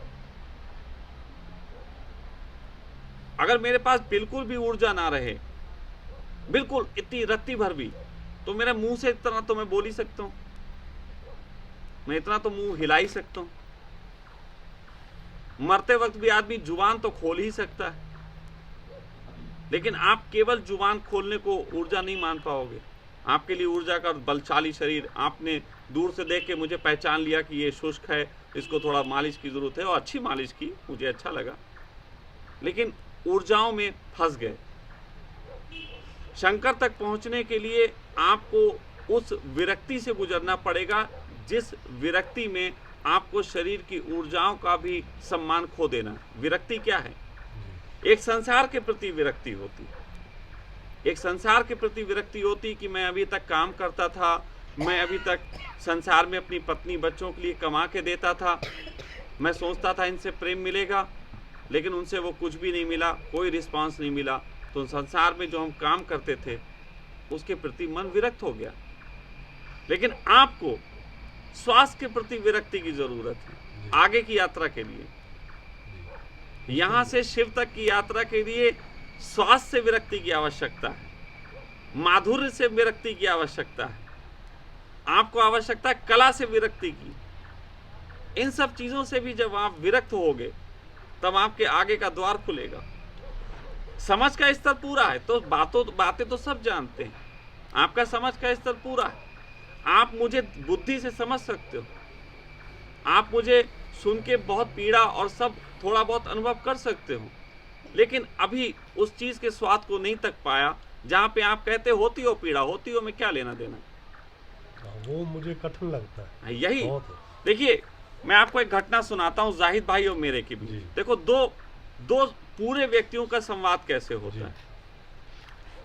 अगर मेरे पास बिल्कुल भी ऊर्जा ना रहे, बिल्कुल इतनी रत्ती भर भी, तो मेरे मुंह से इतना तो मैं बोल ही सकता हूं, मैं इतना तो मुंह हिला ही सकता हूं। मरते वक्त भी आदमी जुबान तो खोल ही सकता है, लेकिन आप केवल जुबान खोलने को ऊर्जा नहीं मान पाओगे। आपके लिए ऊर्जा का बलशाली शरीर, आपने दूर से देख के मुझे पहचान लिया कि ये शुष्क है, इसको थोड़ा मालिश की जरूरत है, और अच्छी मालिश की, मुझे अच्छा लगा, लेकिन ऊर्जाओं में फंस गए। शंकर तक पहुंचने के लिए आपको उस विरक्ति से गुजरना पड़ेगा, जिस विरक्ति में आपको शरीर की ऊर्जाओं का भी सम्मान खो देना। विरक्ति क्या है? एक संसार के प्रति विरक्ति होती है, एक संसार के प्रति विरक्ति होती कि मैं अभी तक काम करता था, मैं अभी तक संसार में अपनी पत्नी बच्चों के लिए कमा के देता था, मैं सोचता था इनसे प्रेम मिलेगा, लेकिन उनसे वो कुछ भी नहीं मिला, कोई रिस्पांस नहीं मिला, तो संसार में जो हम काम करते थे उसके प्रति मन विरक्त हो गया। लेकिन आपको स्वास्थ्य के प्रति विरक्ति की जरूरत है आगे की यात्रा के लिए। यहां से शिव तक की यात्रा के लिए स्वास्थ्य से विरक्ति की आवश्यकता है, माधुर्य से विरक्ति की आवश्यकता है, आपको आवश्यकता है कला से विरक्ति की। इन सब चीजों से भी जब आप विरक्त होगे तब आपके आगे का द्वार खुलेगा। समझ का स्तर पूरा है तो बातें तो सब जानते हैं, आपका समझ का स्तर पूरा है, आप मुझे बुद्धि से समझ सकते हो, आप मुझे सुन के बहुत पीड़ा और सब थोड़ा बहुत अनुभव कर सकते हो, लेकिन अभी उस चीज के स्वाद को नहीं तक पाया जहां पे आप कहते होती हो पीड़ा, होती हो में क्या लेना देना। वो मुझे कठिन लगता है यही। देखिए मैं आपको एक घटना सुनाता हूँ जाहिद भाई और मेरे की भी। देखो दो पूरे व्यक्तियों का संवाद कैसे होता है।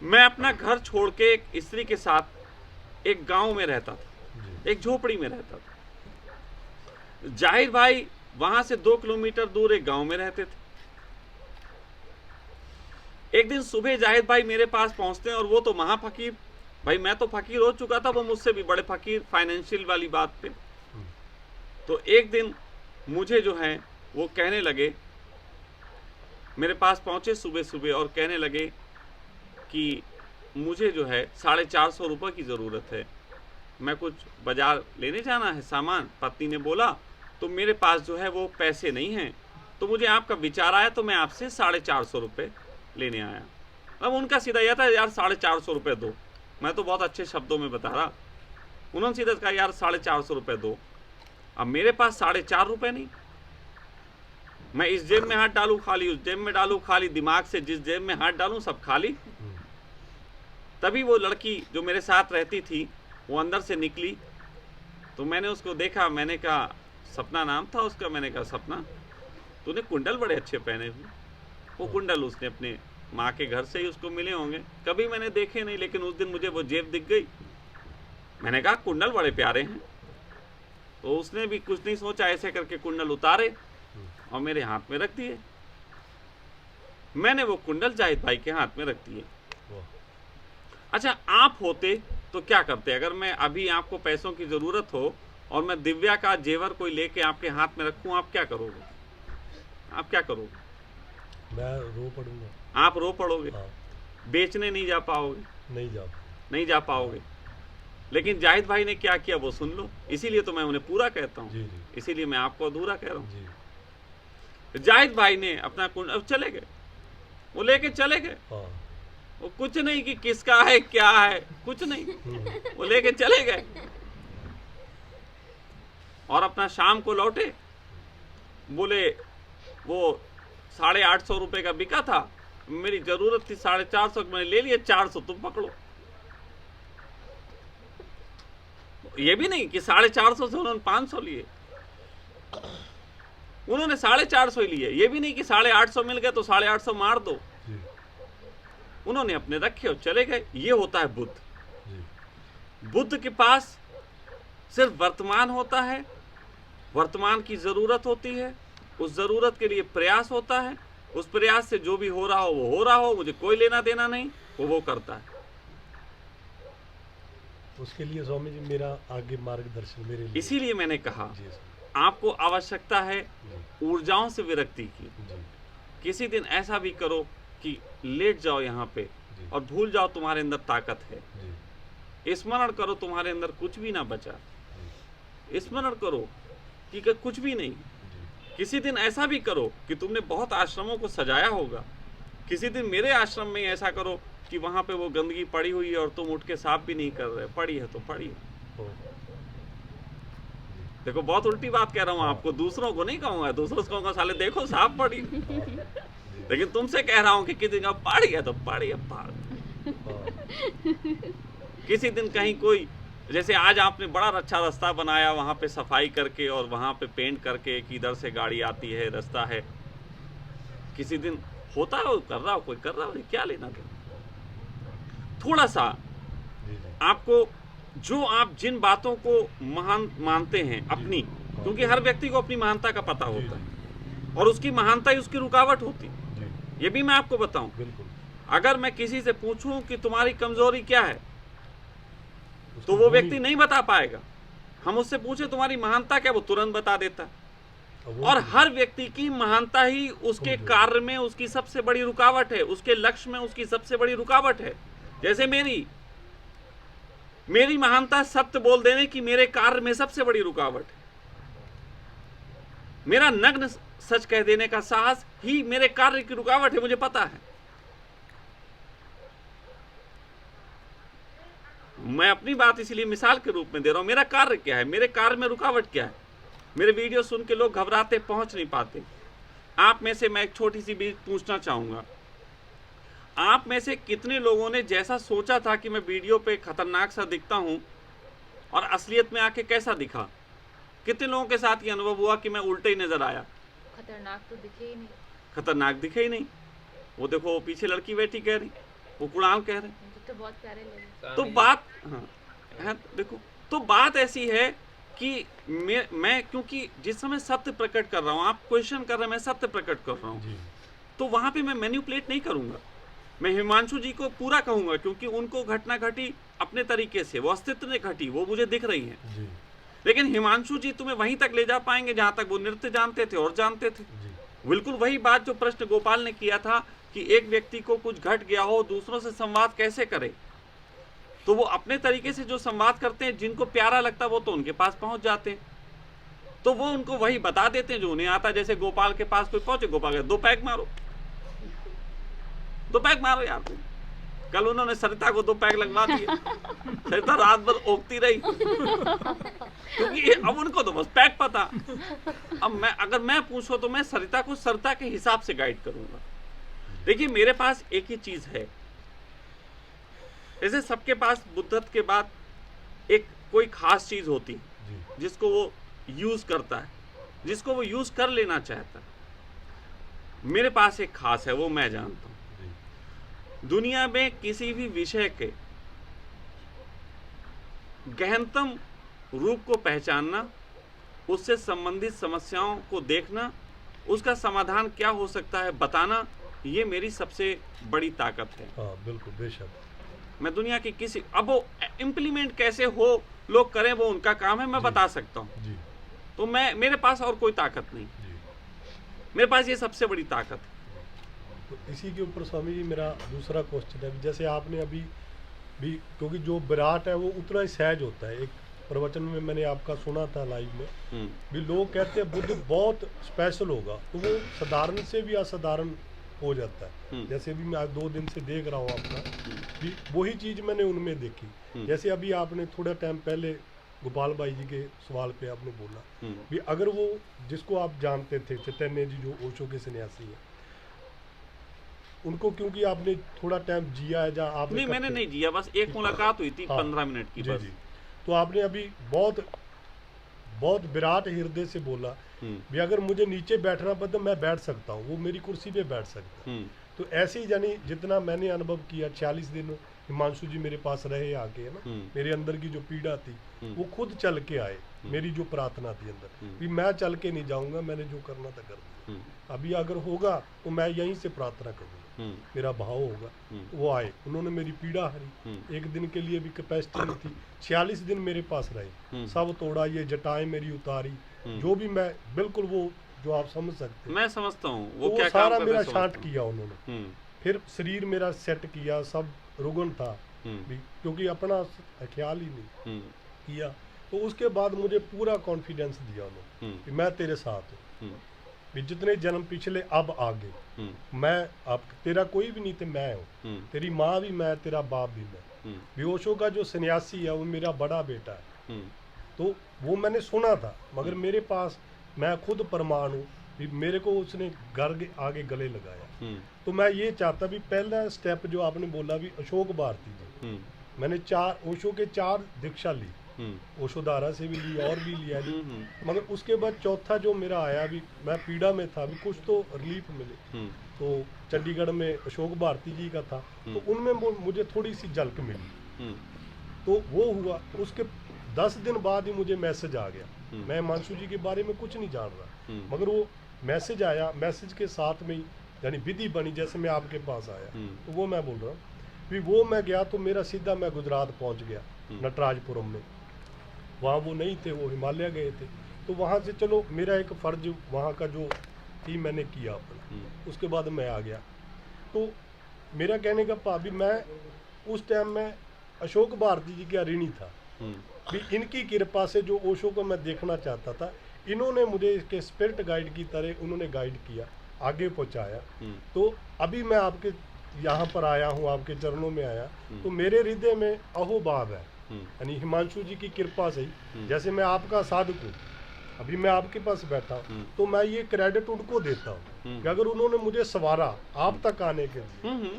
मैं अपना घर छोड़ के एक स्त्री के साथ एक गांव में रहता था, एक झोपड़ी में रहता था। जाहिर भाई वहां से 2 किलोमीटर दूर एक गांव में रहते थे। एक दिन सुबह जाहिद भाई मेरे पास पहुंचते हैं और वो तो महाफकीर भाई मैं तो फकीर हो चुका था, वो मुझसे भी बड़े फकीर फाइनेंशियल वाली बात पे। तो एक दिन मुझे जो है वो कहने लगे, मेरे पास पहुंचे सुबह सुबह और कहने लगे कि मुझे जो है 450 रुपये की ज़रूरत है, मैं कुछ बाज़ार लेने जाना है सामान। पत्नी ने बोला तो मेरे पास जो है वो पैसे नहीं हैं, तो मुझे आपका विचार आया तो मैं आपसे 450 रुपये लेने आया। अब उनका सीधा यह था, यार 450 रुपये दो। मैं तो बहुत अच्छे शब्दों में बता रहा, उन्होंने सीधा कहा यार 450 रुपये दो। अब मेरे पास 4.5 रुपये नहीं, मैं इस जेब में हाथ डालूं खाली, उस जेब में डालूं खाली, दिमाग से जिस जेब में हाथ डालूं सब खाली। तभी वो लड़की जो मेरे साथ रहती थी वो अंदर से निकली, तो मैंने उसको देखा, मैंने कहा, सपना नाम था उसका, मैंने कहा सपना तूने कुंडल बड़े अच्छे पहने हुए। वो कुंडल उसने अपने माँ के घर से ही उसको मिले होंगे, कभी मैंने देखे नहीं, लेकिन उस दिन मुझे वो जेब दिख गई। मैंने कहा कुंडल बड़े प्यारे हैं, तो उसने भी कुछ नहीं सोचा, ऐसे करके कुंडल उतारे और मेरे हाथ में रख दिए। मैंने वो कुंडल जाहिद भाई के हाथ में रख दिए। अच्छा, आप होते तो क्या करते? अगर मैं अभी आपको पैसों की जरूरत हो और मैं दिव्या का जेवर कोई लेके आपके हाथ में रखूं, आप क्या करोगे? आप क्या करोगे? मैं रो पड़ूंगा। आप रो पड़ोगे? हाँ। बेचने नहीं जा पाओगे? नहीं जा पाओगे। लेकिन जाहिद भाई ने क्या किया वो सुन लो, इसीलिए तो मैं उन्हें पूरा कहता हूँ, इसीलिए मैं आपको अधूरा कह रहा हूँ। जाहिद भाई ने अपना कुंडल चले गए, वो लेके चले गए। वो कुछ नहीं कि किसका है क्या है, कुछ नहीं, वो लेके चले गए और अपना शाम को लौटे। बोले वो 850 रुपये का बिका था, मेरी जरूरत थी 450, मैंने ले लिए 400, तुम पकड़ो। ये भी नहीं कि 450 से उन्होंने 500 लिए, उन्होंने 450 ही लिए। ये भी नहीं कि 850 मिल गए तो 850 मार दो, उन्होंने अपने रखे और चले गए। ये होता है बुद्ध। बुद्ध के पास सिर्फ वर्तमान होता है, वर्तमान की जरूरत होती है, उस जरूरत के लिए प्रयास होता है, उस प्रयास से जो भी हो रहा हो वो हो रहा हो, मुझे कोई लेना देना नहीं, वो करता है। उसके लिए स्वामी जी मेरा आगे मार्गदर्शन मेरे लिए। इसीलिए मैंने कहा आपको आवश्यकता है ऊर्जाओं से विरक्ति की। किसी दिन ऐसा भी करो कि लेट जाओ यहाँ पे और भूल जाओ तुम्हारे अंदर ताकत है। स्मरण करो तुम्हारे अंदर कुछ भी ना बचा, स्मरण करो कि कुछ भी नहीं। किसी दिन ऐसा भी करो कि तुमने बहुत आश्रमों को सजाया होगा, किसी दिन मेरे आश्रम में ऐसा करो कि वहाँ पे वो गंदगी पड़ी हुई है और तुम उठ के साफ भी नहीं कर रहे, पड़ी है तो पड़ी है। देखो बहुत उल्टी बात कह रहा हूँ आपको, दूसरों को नहीं कहूँगा, दूसरों को कहूँगा साले देखो साफ पड़ी, लेकिन तुमसे कह रहा हूँ कि किसी दिन पड़ी है तो पड़ी है। किसी दिन कहीं कोई, जैसे आज आपने बड़ा अच्छा रास्ता बनाया वहाँ पे सफाई करके और वहाँ पे पेंट करके कि इधर से गाड़ी आती है, रास्ता है, किसी दिन होता है कर रहा हो, कोई कर रहा हो, क्या लेना देना। थोड़ा सा आपको जो आप जिन बातों को महान मानते हैं अपनी, क्योंकि हर व्यक्ति को अपनी महानता का पता होता है और उसकी महानता ही उसकी रुकावट होती है। ये भी मैं आपको बताऊं, अगर मैं किसी से पूछूं कि तुम्हारी कमजोरी क्या है तो वो व्यक्ति नहीं बता पाएगा। हम उससे पूछे तुम्हारी महानता क्या, वो तुरंत बता देता है। और हर व्यक्ति की महानता ही उसके कार्य में उसकी सबसे बड़ी रुकावट है, उसके लक्ष्य में उसकी सबसे बड़ी रुकावट है। जैसे मेरी महानता सत्य बोल देने की मेरे कार्य में सबसे बड़ी रुकावट है। मेरा नग्न सच कह देने का साहस ही मेरे कार्य की रुकावट है, मुझे पता है। मैं अपनी बात इसलिए मिसाल के रूप में दे रहा हूं। मेरा कार्य क्या है, मेरे कार्य में रुकावट क्या है। मेरे वीडियो सुन के लोग घबराते, पहुंच नहीं पाते। आप में से मैं एक छोटी सी बात पूछना चाहूंगा, आप में से कितने लोगों ने जैसा सोचा था कि मैं वीडियो पे खतरनाक सा दिखता हूं और असलियत में आके कैसा दिखा? कितने लोगों के साथ ये अनुभव हुआ कि मैं उल्टे ही नजर आया? खतरनाक तो दिखे ही नहीं। खतरनाक दिखे ही नहीं। वो देखो वो पीछे लड़की बैठी कह रही, वो कुणाल कह रहे, तो बहुत प्यारे लगे। तो बात हाँ देखो, तो बात ऐसी है कि मैं क्योंकि जिस समय सत्य प्रकट कर रहा हूँ, आप क्वेश्चन कर रहे हैं, मैं सत्य प्रकट कर रहा हूँ, तो वहां पे मैं मैनिपुलेट नहीं करूंगा। मैं हिमांशु जी को पूरा कहूंगा, क्योंकि उनको घटना घटी अपने तरीके से, वो अस्तित्व ने घटी, वो मुझे दिख रही है। जी। लेकिन हिमांशु जी तुम्हें वहीं तक ले जा पाएंगे जहां तक वो नृत्य जानते थे और जानते थे। जी। बिल्कुल वही बात जो प्रश्न गोपाल ने किया था कि एक व्यक्ति को कुछ घट गया हो, दूसरों से संवाद कैसे करे, तो वो अपने तरीके से जो संवाद करते हैं, जिनको प्यारा लगता है वो तो उनके पास पहुंच जाते हैं, तो वो उनको वही बता देते हैं जो उन्हें आता। जैसे गोपाल के पास कोई पहुंचे, गोपाल कहते 2 पैक मारो, 2 पैक मारो यार तुम। कल उन्होंने सरिता को 2 पैक लगवा दिए, सरिता रात भर ओकती रही क्योंकि अब उनको तो बस पैक पता। अब अगर मैं पूछूं तो मैं सरिता को सरिता के हिसाब से गाइड करूंगा। देखिए मेरे पास एक ही चीज है, जैसे सबके पास बुद्धत्व के बाद एक कोई खास चीज होती है जिसको वो यूज करता है, जिसको वो यूज कर लेना चाहता है। मेरे पास एक खास है, वो मैं जानता हूं। दुनिया में किसी भी विषय के गहनतम रूप को पहचानना, उससे संबंधित समस्याओं को देखना, उसका समाधान क्या हो सकता है बताना, ये मेरी सबसे बड़ी ताकत है। हाँ बिल्कुल, बेशक। मैं दुनिया की किसी, अब वो इम्प्लीमेंट कैसे हो, लोग करें, वो उनका काम है, मैं बता सकता हूँ। तो मेरे पास और कोई ताकत नहीं, मेरे पास ये सबसे बड़ी ताकत है। तो इसी के ऊपर स्वामी जी मेरा दूसरा क्वेश्चन है, जैसे आपने अभी भी, क्योंकि जो विराट है वो उतना ही सहज होता है। एक प्रवचन में मैंने आपका सुना था लाइव में, भी लोग कहते हैं बुद्ध बहुत स्पेशल होगा, तो वो साधारण से भी असाधारण हो जाता है। जैसे भी मैं आज 2 दिन से देख रहा हूँ अपना, भी वही चीज़ मैंने उनमें देखी। जैसे अभी आपने थोड़ा टाइम पहले गोपाल भाई जी के सवाल पे आपने बोला भी अगर वो जिसको आप जानते थे चैतन्य जी जो ओशो के सन्यासी हैं, उनको क्योंकि आपने थोड़ा टाइम जिया है जहाँ आप नहीं, मैंने नहीं जिया, बस एक मुलाकात हुई थी 15 मिनट की बस। जी। तो आपने अभी बहुत बहुत विराट हृदय से बोला भी अगर मुझे नीचे बैठना पड़ता तो मैं बैठ सकता हूँ, वो मेरी कुर्सी पे बैठ सकता है। तो ऐसे ही यानी जितना मैंने अनुभव किया, 46 दिन हिमांशु जी मेरे पास रहे आके, है ना, मेरे अंदर की जो पीड़ा थी वो खुद चल के आए। मेरी जो प्रार्थना थी अंदर भी मैं चल के नहीं जाऊंगा, मैंने जो करना था कर दिया। अभी अगर होगा तो मैं यहीं से प्रार्थना करूंगा, मेरा भाव होगा। तो वो आए, उन्होंने मेरी पीड़ा हरी। एक दिन के लिए भी कैपेसिटी नहीं थी, 46 दिन मेरे पास रहे, सब तोड़ा, ये जटाएं मेरी उतारी, जो भी मैं बिल्कुल वो जो आप समझ सकते, मैं समझता हूँ वो तो क्या सारा मेरा शांत किया उन्होंने। फिर शरीर मेरा सेट किया, सब रुगन था क्योंकि अपना ख्याल ही नहीं किया। तो उसके बाद मुझे पूरा कॉन्फिडेंस दिया उन्होंने कि मैं तेरे साथ हूँ, भी जितने जन्म पिछले अब आगे मैं अब तेरा कोई भी नहीं थे, मैं हूँ, तेरी माँ भी मैं, तेरा बाप भी मैं। बेहोशों का जो सन्यासी है वो मेरा बड़ा बेटा है। तो वो मैंने सुना था, मगर मेरे पास मैं खुद प्रमाण हूँ, मेरे को उसने घर आगे गले लगाया। तो मैं ये चाहता भी पहला स्टेप जो आपने बोला भी अशोक भारती जी, मैंने 4 ओशो के 4 दीक्षा ली, ओशोधारा से भी ली और भी लिया ली, मगर उसके बाद चौथा जो मेरा आया भी, मैं पीड़ा में था भी, कुछ तो रिलीफ मिले। तो चंडीगढ़ में अशोक भारती जी का था, तो उनमें मुझे थोड़ी सी झलक मिली, तो वो हुआ। उसके 10 दिन बाद ही मुझे मैसेज आ गया। मैं हिमांशु जी के बारे में कुछ नहीं जान रहा, मगर वो मैसेज आया, मैसेज के साथ में ही यानी विधि बनी, जैसे मैं आपके पास आया, तो वो मैं बोल रहा हूँ भी वो मैं गया तो मेरा सीधा मैं गुजरात पहुँच गया, नटराजपुरम में। वहाँ वो नहीं थे, वो हिमालय गए थे। तो वहाँ से चलो मेरा एक फ़र्ज वहाँ का जो थी मैंने किया अपना, उसके बाद मैं आ गया। तो मेरा कहने का भाभी, मैं उस टाइम में अशोक भारती जी का ऋणी था भी, इनकी कृपा से जो ओशो को मैं देखना चाहता था, इन्होंने मुझे इसके स्पिरिट गाइड की तरह उन्होंने गाइड किया, आगे पहुंचाया। तो अभी मैं आपके यहाँ पर आया हूँ, आपके चरणों में आया, तो मेरे हृदय में अहोभाव है, यानी हिमांशु जी की कृपा से ही, जैसे मैं आपका साधक हूँ, अभी मैं आपके पास बैठा हूँ, तो मैं ये क्रेडिट उनको देता हूँ कि अगर उन्होंने मुझे सवारा आप तक आने के लिए,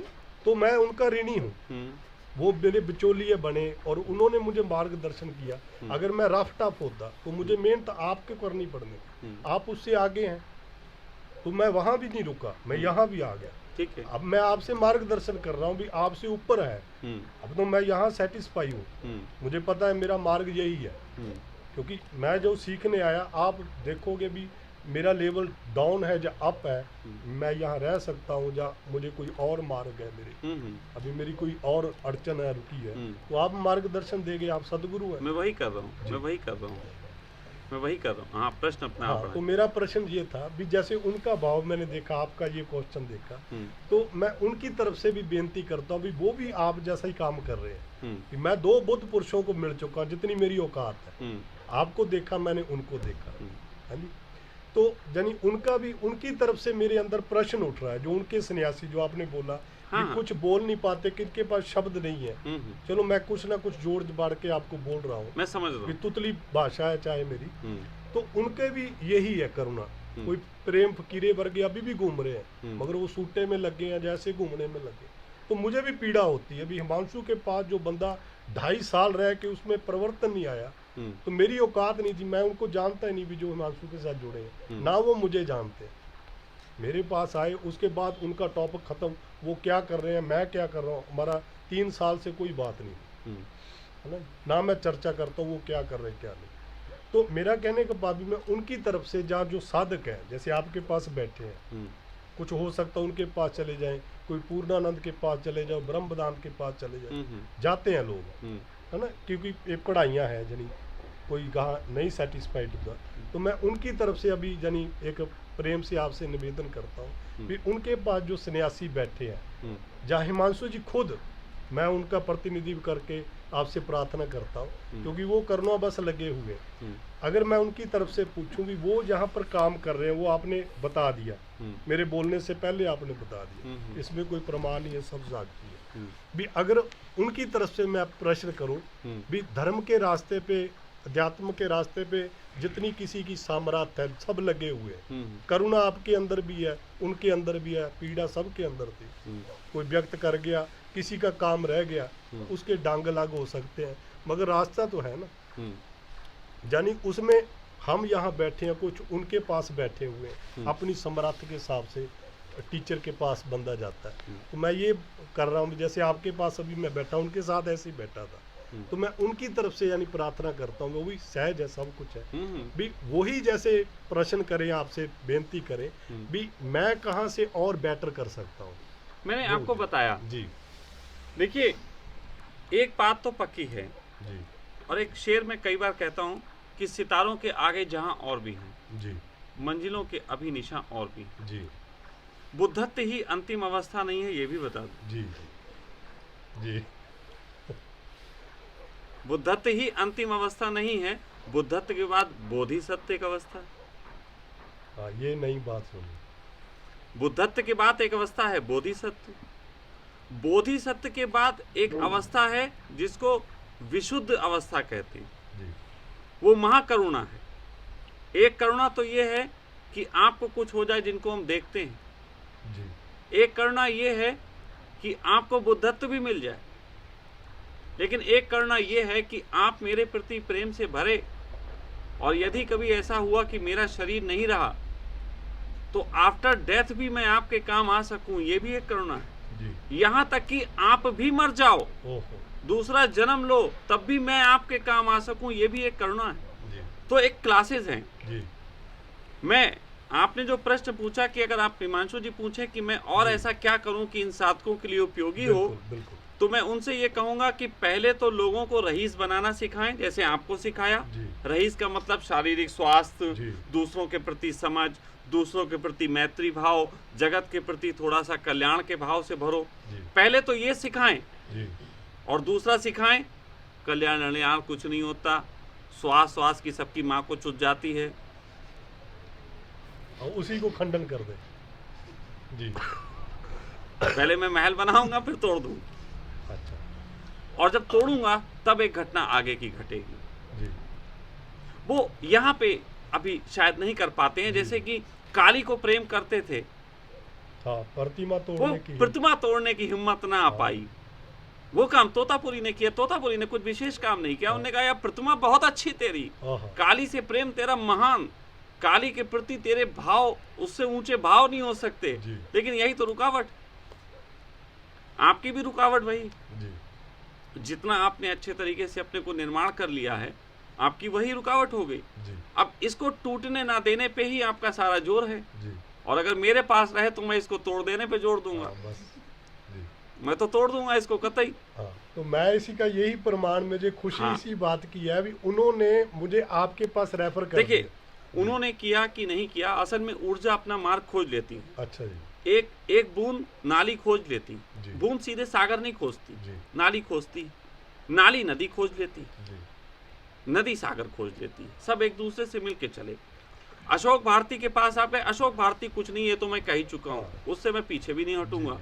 तो मैं उनका ऋणी हूँ। वो मेरे बिचौलिए बने और उन्होंने मुझे मार्गदर्शन किया। अगर मैं रफ टफ होता तो मुझे मेहनत आपके करनी पड़नी, आप उससे आगे हैं, तो मैं वहाँ भी नहीं रुका, मैं यहाँ भी आ गया। ठीक है, अब मैं आपसे मार्गदर्शन कर रहा हूँ भी, आपसे ऊपर है। अब तो मैं यहाँ सेटिस्फाई हूँ, मुझे पता है मेरा मार्ग यही है, क्योंकि मैं जो सीखने आया, आप देखोगे भी मेरा लेवल डाउन है या अप है, मैं यहाँ रह सकता हूँ या मुझे कोई और मार्ग है मेरे, अभी मेरी कोई और अड़चन है रुकी है, तो आप मार्गदर्शन देंगे, आप सदगुरु हैं। मैं वही कर रहा हूँ, मैं वही कर रहा हूँ। हाँ, प्रश्न अपना आप हाँ, बढ़ाएं। तो मेरा प्रश्न ये था भी जैसे उनका भाव मैंने देखा, आपका ये क्वेश्चन देखा, तो मैं उनकी तरफ से भी बेनती करता हूँ भी वो भी आप जैसा ही काम कर रहे हैं कि मैं 2 बुद्ध पुरुषों को मिल चुका हूँ जितनी मेरी औकात है, आपको देखा, मैंने उनको देखा, है जी। तो यानी उनका भी, उनकी तरफ से मेरे अंदर प्रश्न उठ रहा है, जो उनके सन्यासी जो आपने बोला हाँ, कि कुछ बोल नहीं पाते, किनके पास शब्द नहीं है, चलो मैं कुछ ना कुछ जोड़ बाड़ के आपको बोल रहा हूँ, मैं समझ रहा कि हूँ। तुतली भाषा है चाहे मेरी, तो उनके भी यही है करुणा। कोई प्रेम फकीरे वर्गे अभी भी घूम रहे हैं, मगर वो सूटे में लगे हैं जैसे घूमने में लगे। तो मुझे भी पीड़ा होती है। अभी हिमांशु के पास जो बंदा 2.5 साल रह के उसमें परिवर्तन नहीं आया, तो मेरी औकात नहीं थी, मैं उनको जानता ही नहीं भी जो हिमांशु के साथ जुड़े हैं, ना वो मुझे जानते हैं। मेरे पास आए, उसके बाद उनका टॉपिक खत्म, वो क्या कर रहे हैं, मैं क्या कर रहा हूँ, हमारा 3 साल से कोई बात नहीं है ना मैं चर्चा करता हूँ वो क्या कर रहे हैं क्या नहीं। तो मेरा कहने के बाद भी मैं उनकी तरफ से, जहाँ जो साधक है, जैसे आपके पास बैठे हैं, कुछ हो सकता है उनके पास चले जाएं, कोई पूर्णानंद के पास चले जाओ, ब्रह्मदान के पास चले जाए, जाते हैं लोग, है ना, क्योंकि ये पढ़ाइयाँ हैं जनी कोई कहा नहीं सेटिस्फाइड होगा, तो मैं उनकी तरफ से अभी यानी एक प्रेम से आपसे निवेदन करता हूँ कि उनके पास जो सन्यासी बैठे हैं, जहाँ हिमांशु जी खुद, मैं उनका प्रतिनिधित्व करके आपसे प्रार्थना करता हूँ, क्योंकि वो करुणा बस लगे हुए, अगर मैं उनकी तरफ से पूछूं भी वो जहाँ पर काम कर रहे हैं, वो आपने बता दिया, मेरे बोलने से पहले आपने बता दिया, इसमें कोई प्रमाण नहीं है, सब साक्षी है भी। अगर उनकी तरफ से मैं प्रश्न करूं भी, धर्म के रास्ते पे, अध्यात्म के रास्ते पे जितनी किसी की सामर्थ्य है, सब लगे हुए हैं, करुणा आपके अंदर भी है, उनके अंदर भी है, पीड़ा सबके अंदर थी, कोई व्यक्त कर गया, किसी का काम रह गया, उसके डांग अलग हो सकते हैं, मगर रास्ता तो है ना, यानी उसमें हम यहाँ बैठे हैं, कुछ उनके पास बैठे हुए हैं, अपनी समर्थ के हिसाब से टीचर के पास बंदा जाता है। तो मैं ये कर रहा हूँ, जैसे आपके पास अभी मैं बैठा, उनके साथ ऐसे ही बैठा था, तो मैं उनकी तरफ से यानी प्रार्थना करता हूँ, वो भी सहज है, सब कुछ है भी, वही जैसे प्रश्न करें, आपसे बेनती करें भी, मैं कहाँ से और बेटर कर सकता हूँ। मैंने आपको बताया जी, देखिए एक बात तो पक्की है जी, और एक शेर में कई बार कहता हूँ कि सितारों के आगे जहाँ और भी हैं, जी, मंजिलों के अभी निशान और भी हैं। जी, बुद्धत्व ही अंतिम अवस्था नहीं है, ये भी बता दूं। जी, जी, बुद्धत्व ही अंतिम अवस्था नहीं है, बुद्धत्व के बाद बोधिसत्व एक अवस्था। हाँ, ये नई बात सुनी। बुद्धत्व के बाद एक अवस्था है बोधिसत्व, बोधिसत्व के बाद एक अवस्था है जिसको विशुद्ध अवस्था कहते हैं, जी, वो महाकरुणा है। एक करुणा तो ये है कि आपको कुछ हो जाए जिनको हम देखते हैं, जी, एक करुणा ये है कि आपको बुद्धत्व भी मिल जाए, लेकिन एक करुणा ये है कि आप मेरे प्रति प्रेम से भरे, और यदि कभी ऐसा हुआ कि मेरा शरीर नहीं रहा तो आफ्टर डेथ भी मैं आपके काम आ सकूं, ये भी एक करुणा है। जी, यहाँ तक कि आप भी मर जाओ, ओहो, दूसरा जन्म लो, तब भी मैं आपके काम आ सकूं, ये भी एक करुणा है। जी, तो एक क्लासेस हैं। जी, मैं, आपने जो प्रश्न पूछा कि अगर आप हिमांशु जी पूछे कि मैं और ऐसा क्या करूं कि इन साधकों के लिए उपयोगी हो, बिल्कुल, बिल्कुल, तो मैं उनसे ये कहूंगा कि पहले तो लोगों को रईस बनाना सिखाएं, जैसे आपको सिखाया। जी, रईस का मतलब शारीरिक स्वास्थ्य, जी, दूसरों के प्रति समझ, दूसरों के प्रति मैत्री भाव, जगत के प्रति थोड़ा सा कल्याण के भाव से भरो। जी, पहले तो ये सिखाएं, जी, और दूसरा सिखाएं कल्याण अल्याण कुछ नहीं होता, श्वास श्वास की सबकी माँ को चुट जाती है। और उसी को खंडन कर दे। जी, पहले मैं महल बनाऊंगा फिर तोड़ दूं, अच्छा, और जब तोड़ूंगा तब एक घटना आगे की घटेगी। जी, वो यहाँ पे अभी शायद नहीं कर पाते हैं, जैसे कि काली को प्रेम करते थे, हाँ, प्रतिमा वो तोड़ने की, प्रतिमा तोड़ने की हिम्मत ना आ पाई। वो काम तोतापुरी ने किया, तोतापुरी ने कुछ विशेष काम नहीं किया, उन्होंने कहा यार प्रतिमा बहुत अच्छी तेरी, हाँ, हाँ, काली से प्रेम तेरा महान, काली के प्रति तेरे भाव उससे ऊंचे भाव नहीं हो सकते, जी, लेकिन यही तो रुकावट, आपकी भी रुकावट भाई। जी, जितना आपने अच्छे तरीके से अपने को निर्माण कर लिया है, आपकी वही रुकावट हो गई। जी अब इसको टूटने ना देने पे ही आपका सारा जोर है, जी और अगर मेरे पास रहे तो मैं इसको तोड़ देने पे जोर दूंगा। हाँ, बस जी मैं तो तोड़ दूंगा इसको कतई। हाँ, तो मैं इसी का यही प्रमाण, मुझे खुशी हाँ। इसी बात की है भी उन्होंने मुझे आपके पास रेफर कर देखिए दिया। उन्होंने किया कि नहीं किया, असल में ऊर्जा अपना मार्ग खोज लेती है। अच्छा जी एक बूंद नाली खोज लेती, जी। बूंद सीधे सागर नहीं खोजती, जी नाली खोजती, नाली नदी खोज लेती, जी नदी सागर खोज लेती, सब एक दूसरे से मिलके चले। अशोक भारती के पास आप गए, अशोक भारती कुछ नहीं, ये तो मैं कह ही चुका हूँ, उससे मैं पीछे भी नहीं हटूंगा।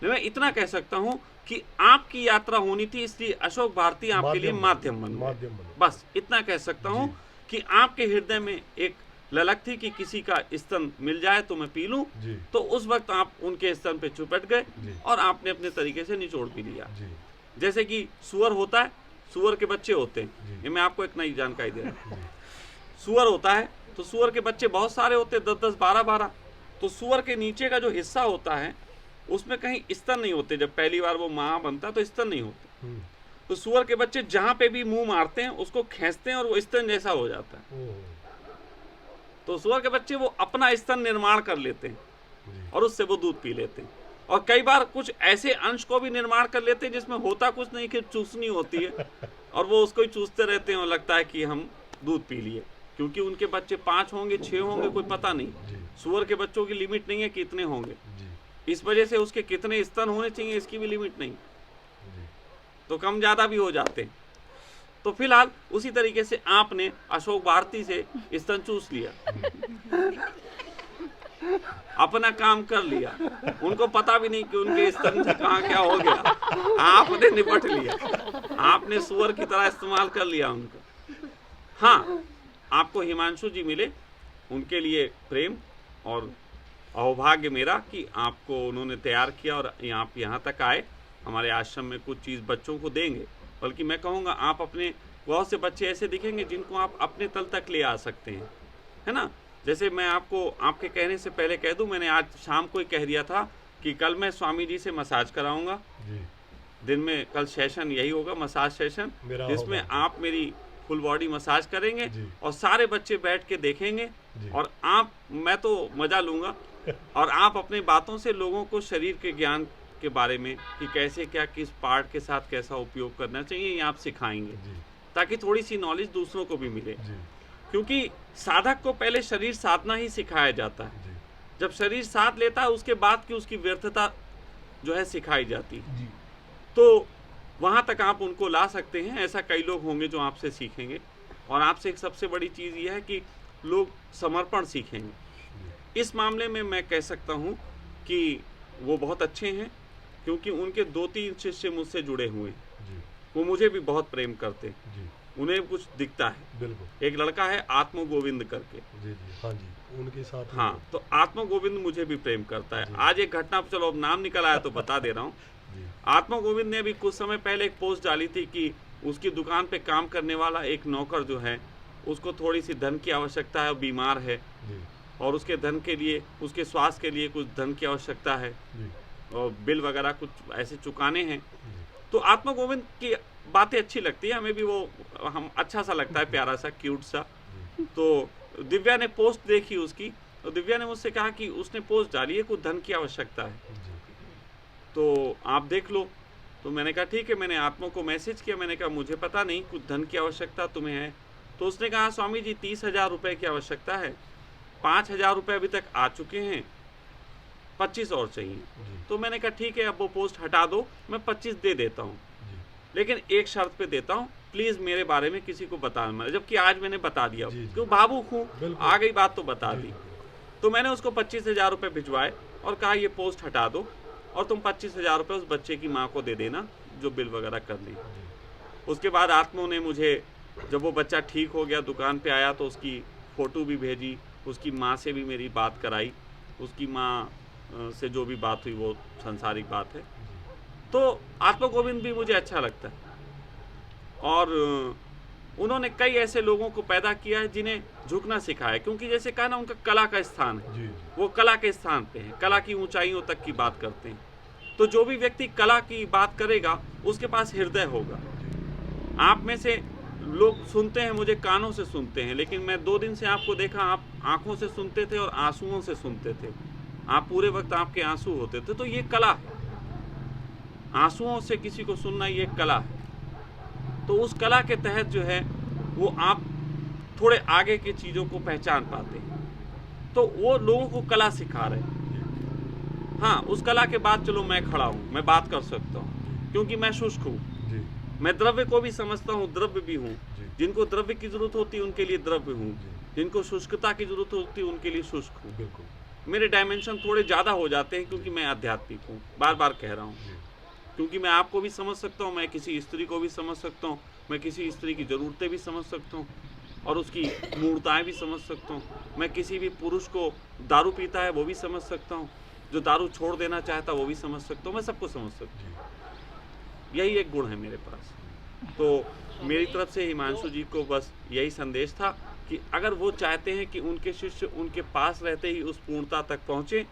मैं इतना कह सकता हूँ कि आपकी यात्रा होनी थी, इसलिए अशोक भारती आपके लिए माध्यम बन गए। माध्यम बन गए। बस इतना कह सकता हूँ कि आपके हृदय में एक ललक थी कि किसी का स्तन मिल जाए तो मैं पी लूं, जी तो उस वक्त आप उनके स्तन पे चिपट गए जी और आपने अपने तरीके से निचोड़ भी लिया। जी जैसे कि सुअर होता है, सुअर के बच्चे होते हैं, जी। ये मैं आपको एक नई जानकारी दे रहा हूँ। जी सुअर होता है तो सुअर के बच्चे बहुत सारे होते हैं, 10-10, 12-12। तो सुअर के नीचे का जो हिस्सा होता है उसमें कहीं स्तन नहीं होते, जब पहली बार वो माँ बनता है तो स्तन नहीं होते। तो सुअर के बच्चे जहाँ पे भी मुंह मारते हैं उसको खींचते हैं और वो स्तन जैसा हो जाता है। ओह, तो सुअर के बच्चे वो अपना स्तन निर्माण कर लेते हैं जी और उससे वो दूध पी लेते हैं। और कई बार कुछ ऐसे अंश को भी निर्माण कर लेते हैं जिसमें होता कुछ नहीं, कि चूसनी होती है और वो उसको ही चूसते रहते हैं और लगता है कि हम दूध पी लिए, क्योंकि उनके बच्चे 5 होंगे, 6 होंगे, कोई पता नहीं। जी सुअर के बच्चों की लिमिट नहीं है कि इतने होंगे, जी इस वजह से उसके कितने स्तन होने चाहिए इसकी भी लिमिट नहीं, जी तो कम ज़्यादा भी हो जाते हैं। तो फिलहाल उसी तरीके से आपने अशोक भारती से स्तन चूस लिया, अपना काम कर लिया, उनको पता भी नहीं कि उनके स्तन से कहाँ क्या हो गया, आपने निपट लिया, आपने सुअर की तरह इस्तेमाल कर लिया उनको। हाँ, आपको हिमांशु जी मिले, उनके लिए प्रेम और अहोभाग्य मेरा कि आपको उन्होंने तैयार किया और आप यहाँ तक आए। हमारे आश्रम में कुछ चीज़ बच्चों को देंगे, बल्कि मैं कहूँगा आप अपने बहुत से बच्चे ऐसे दिखेंगे जिनको आप अपने तल तक ले आ सकते हैं, है ना। जैसे मैं आपको आपके कहने से पहले कह दूं, मैंने आज शाम को ही कह दिया था कि कल मैं स्वामी जी से मसाज कराऊंगा। जी दिन में कल सेशन यही होगा, मसाज सेशन, मेरा जिसमें होगा। आप मेरी फुल बॉडी मसाज करेंगे जी। और सारे बच्चे बैठ के देखेंगे जी। और मैं तो मज़ा लूँगा और आप अपनी बातों से लोगों को शरीर के ज्ञान के बारे में कि कैसे क्या किस पार्ट के साथ कैसा उपयोग करना चाहिए ये आप सिखाएंगे, जी ताकि थोड़ी सी नॉलेज दूसरों को भी मिले। जी क्योंकि साधक को पहले शरीर साधना ही सिखाया जाता है, जी जब शरीर साथ लेता है उसके बाद की उसकी व्यर्थता जो है सिखाई जाती है। जी तो वहाँ तक आप उनको ला सकते हैं, ऐसा कई लोग होंगे जो आपसे सीखेंगे। और आपसे एक सबसे बड़ी चीज़ ये है कि लोग समर्पण सीखेंगे। इस मामले में मैं कह सकता हूँ कि वो बहुत अच्छे हैं, क्योंकि उनके 2-3 शिष्य मुझसे जुड़े हुए हैं, जी वो मुझे भी बहुत प्रेम करते हैं, जी उन्हें कुछ दिखता है। बिल्कुल एक लड़का है आत्म गोविंद करके, जी जी हाँ जी, उनके साथ हाँ, तो आत्म गोविंद मुझे भी प्रेम करता है। जी। आज एक घटना, चलो अब नाम निकल आया तो बता दे रहा हूँ। जी आत्म गोविंद ने अभी कुछ समय पहले एक पोस्ट डाली थी कि उसकी दुकान पे काम करने वाला एक नौकर जो है उसको थोड़ी सी धन की आवश्यकता है, बीमार है जी और उसके धन के लिए, उसके स्वास्थ्य के लिए कुछ धन की आवश्यकता है जी और बिल वगैरह कुछ ऐसे चुकाने हैं। जी तो आत्म गोविंद की बातें अच्छी लगती है हमें भी, वो हम अच्छा सा लगता है, प्यारा सा, क्यूट सा। तो दिव्या ने पोस्ट देखी उसकी, तो दिव्या ने मुझसे कहा कि उसने पोस्ट डाली है कुछ धन की आवश्यकता है, जी तो आप देख लो। तो मैंने कहा ठीक है, मैंने आत्मा को मैसेज किया, मैंने कहा मुझे पता नहीं कुछ धन की आवश्यकता तुम्हें है। तो उसने कहा स्वामी जी 30,000 रुपये की आवश्यकता है, 5,000 रुपये अभी तक आ चुके हैं, 25 और चाहिए। जी तो मैंने कहा ठीक है, अब वो पोस्ट हटा दो, मैं 25 दे देता हूँ, जी लेकिन एक शर्त पे देता हूँ, प्लीज़ मेरे बारे में किसी को बताना मत। जबकि आज मैंने बता दिया, जी, जी। क्यों भावुक हूँ, बिल्कुल। आ गई बात तो बता जी, दी। जी। तो मैंने उसको 25,000 रुपये भिजवाए और कहा ये पोस्ट हटा दो और तुम 25,000 रुपये उस बच्चे की माँ को दे देना जो बिल वगैरह कर ली। उसके बाद आत्मा ने मुझे, जब वो बच्चा ठीक हो गया, दुकान पे आया तो उसकी फ़ोटो भी भेजी, उसकी माँ से भी मेरी बात कराई, उसकी माँ से जो भी बात हुई वो सांसारिक बात है। तो आत्मा गोविंद भी मुझे अच्छा लगता है और उन्होंने कई ऐसे लोगों को पैदा किया है जिन्हें झुकना सिखाया, क्योंकि जैसे कहा ना, उनका कला का स्थान है, जी वो कला के स्थान पे हैं, कला की ऊंचाइयों तक की बात करते हैं। तो जो भी व्यक्ति कला की बात करेगा उसके पास हृदय होगा। आप में से लोग सुनते हैं, मुझे कानों से सुनते हैं, लेकिन मैं 2 दिन से आपको देखा, आप आंखों से सुनते थे और आंसुओं से सुनते थे। आप पूरे वक्त आपके आंसू होते थे। तो ये कला है, आंसुओं से किसी को सुनना ये कला है। तो उस कला के तहत जो है वो आप थोड़े आगे की चीज़ों को पहचान पाते हैं। तो वो लोगों को कला सिखा रहे हैं। हाँ, उस कला के बाद चलो मैं खड़ा हूँ, मैं बात कर सकता हूँ, क्योंकि मैं शुष्क हूँ। मैं द्रव्य को भी समझता हूँ, द्रव्य भी हूँ। जिनको द्रव्य की जरूरत होती है उनके लिए द्रव्य हूँ, जिनको शुष्कता की जरूरत होती है उनके लिए शुष्क हूँ। बिल्कुल मेरे डायमेंशन थोड़े ज़्यादा हो जाते हैं, क्योंकि मैं आध्यात्मिक हूँ, बार बार कह रहा हूँ। क्योंकि मैं आपको भी समझ सकता हूँ, मैं किसी स्त्री को भी समझ सकता हूँ, मैं किसी स्त्री की ज़रूरतें भी समझ सकता हूँ और उसकी मूर्ताएं भी समझ सकता हूँ। मैं किसी भी पुरुष को दारू पीता है वो भी समझ सकता हूँ, जो दारू छोड़ देना चाहता है वो भी समझ सकता हूँ, मैं सबको समझ सकता हूँ। यही एक गुण है मेरे पास। तो मेरी तरफ से हिमांशु जी को बस यही संदेश था कि अगर वो चाहते हैं कि उनके शिष्य उनके पास रहते ही उस पूर्णता तक पहुँचे,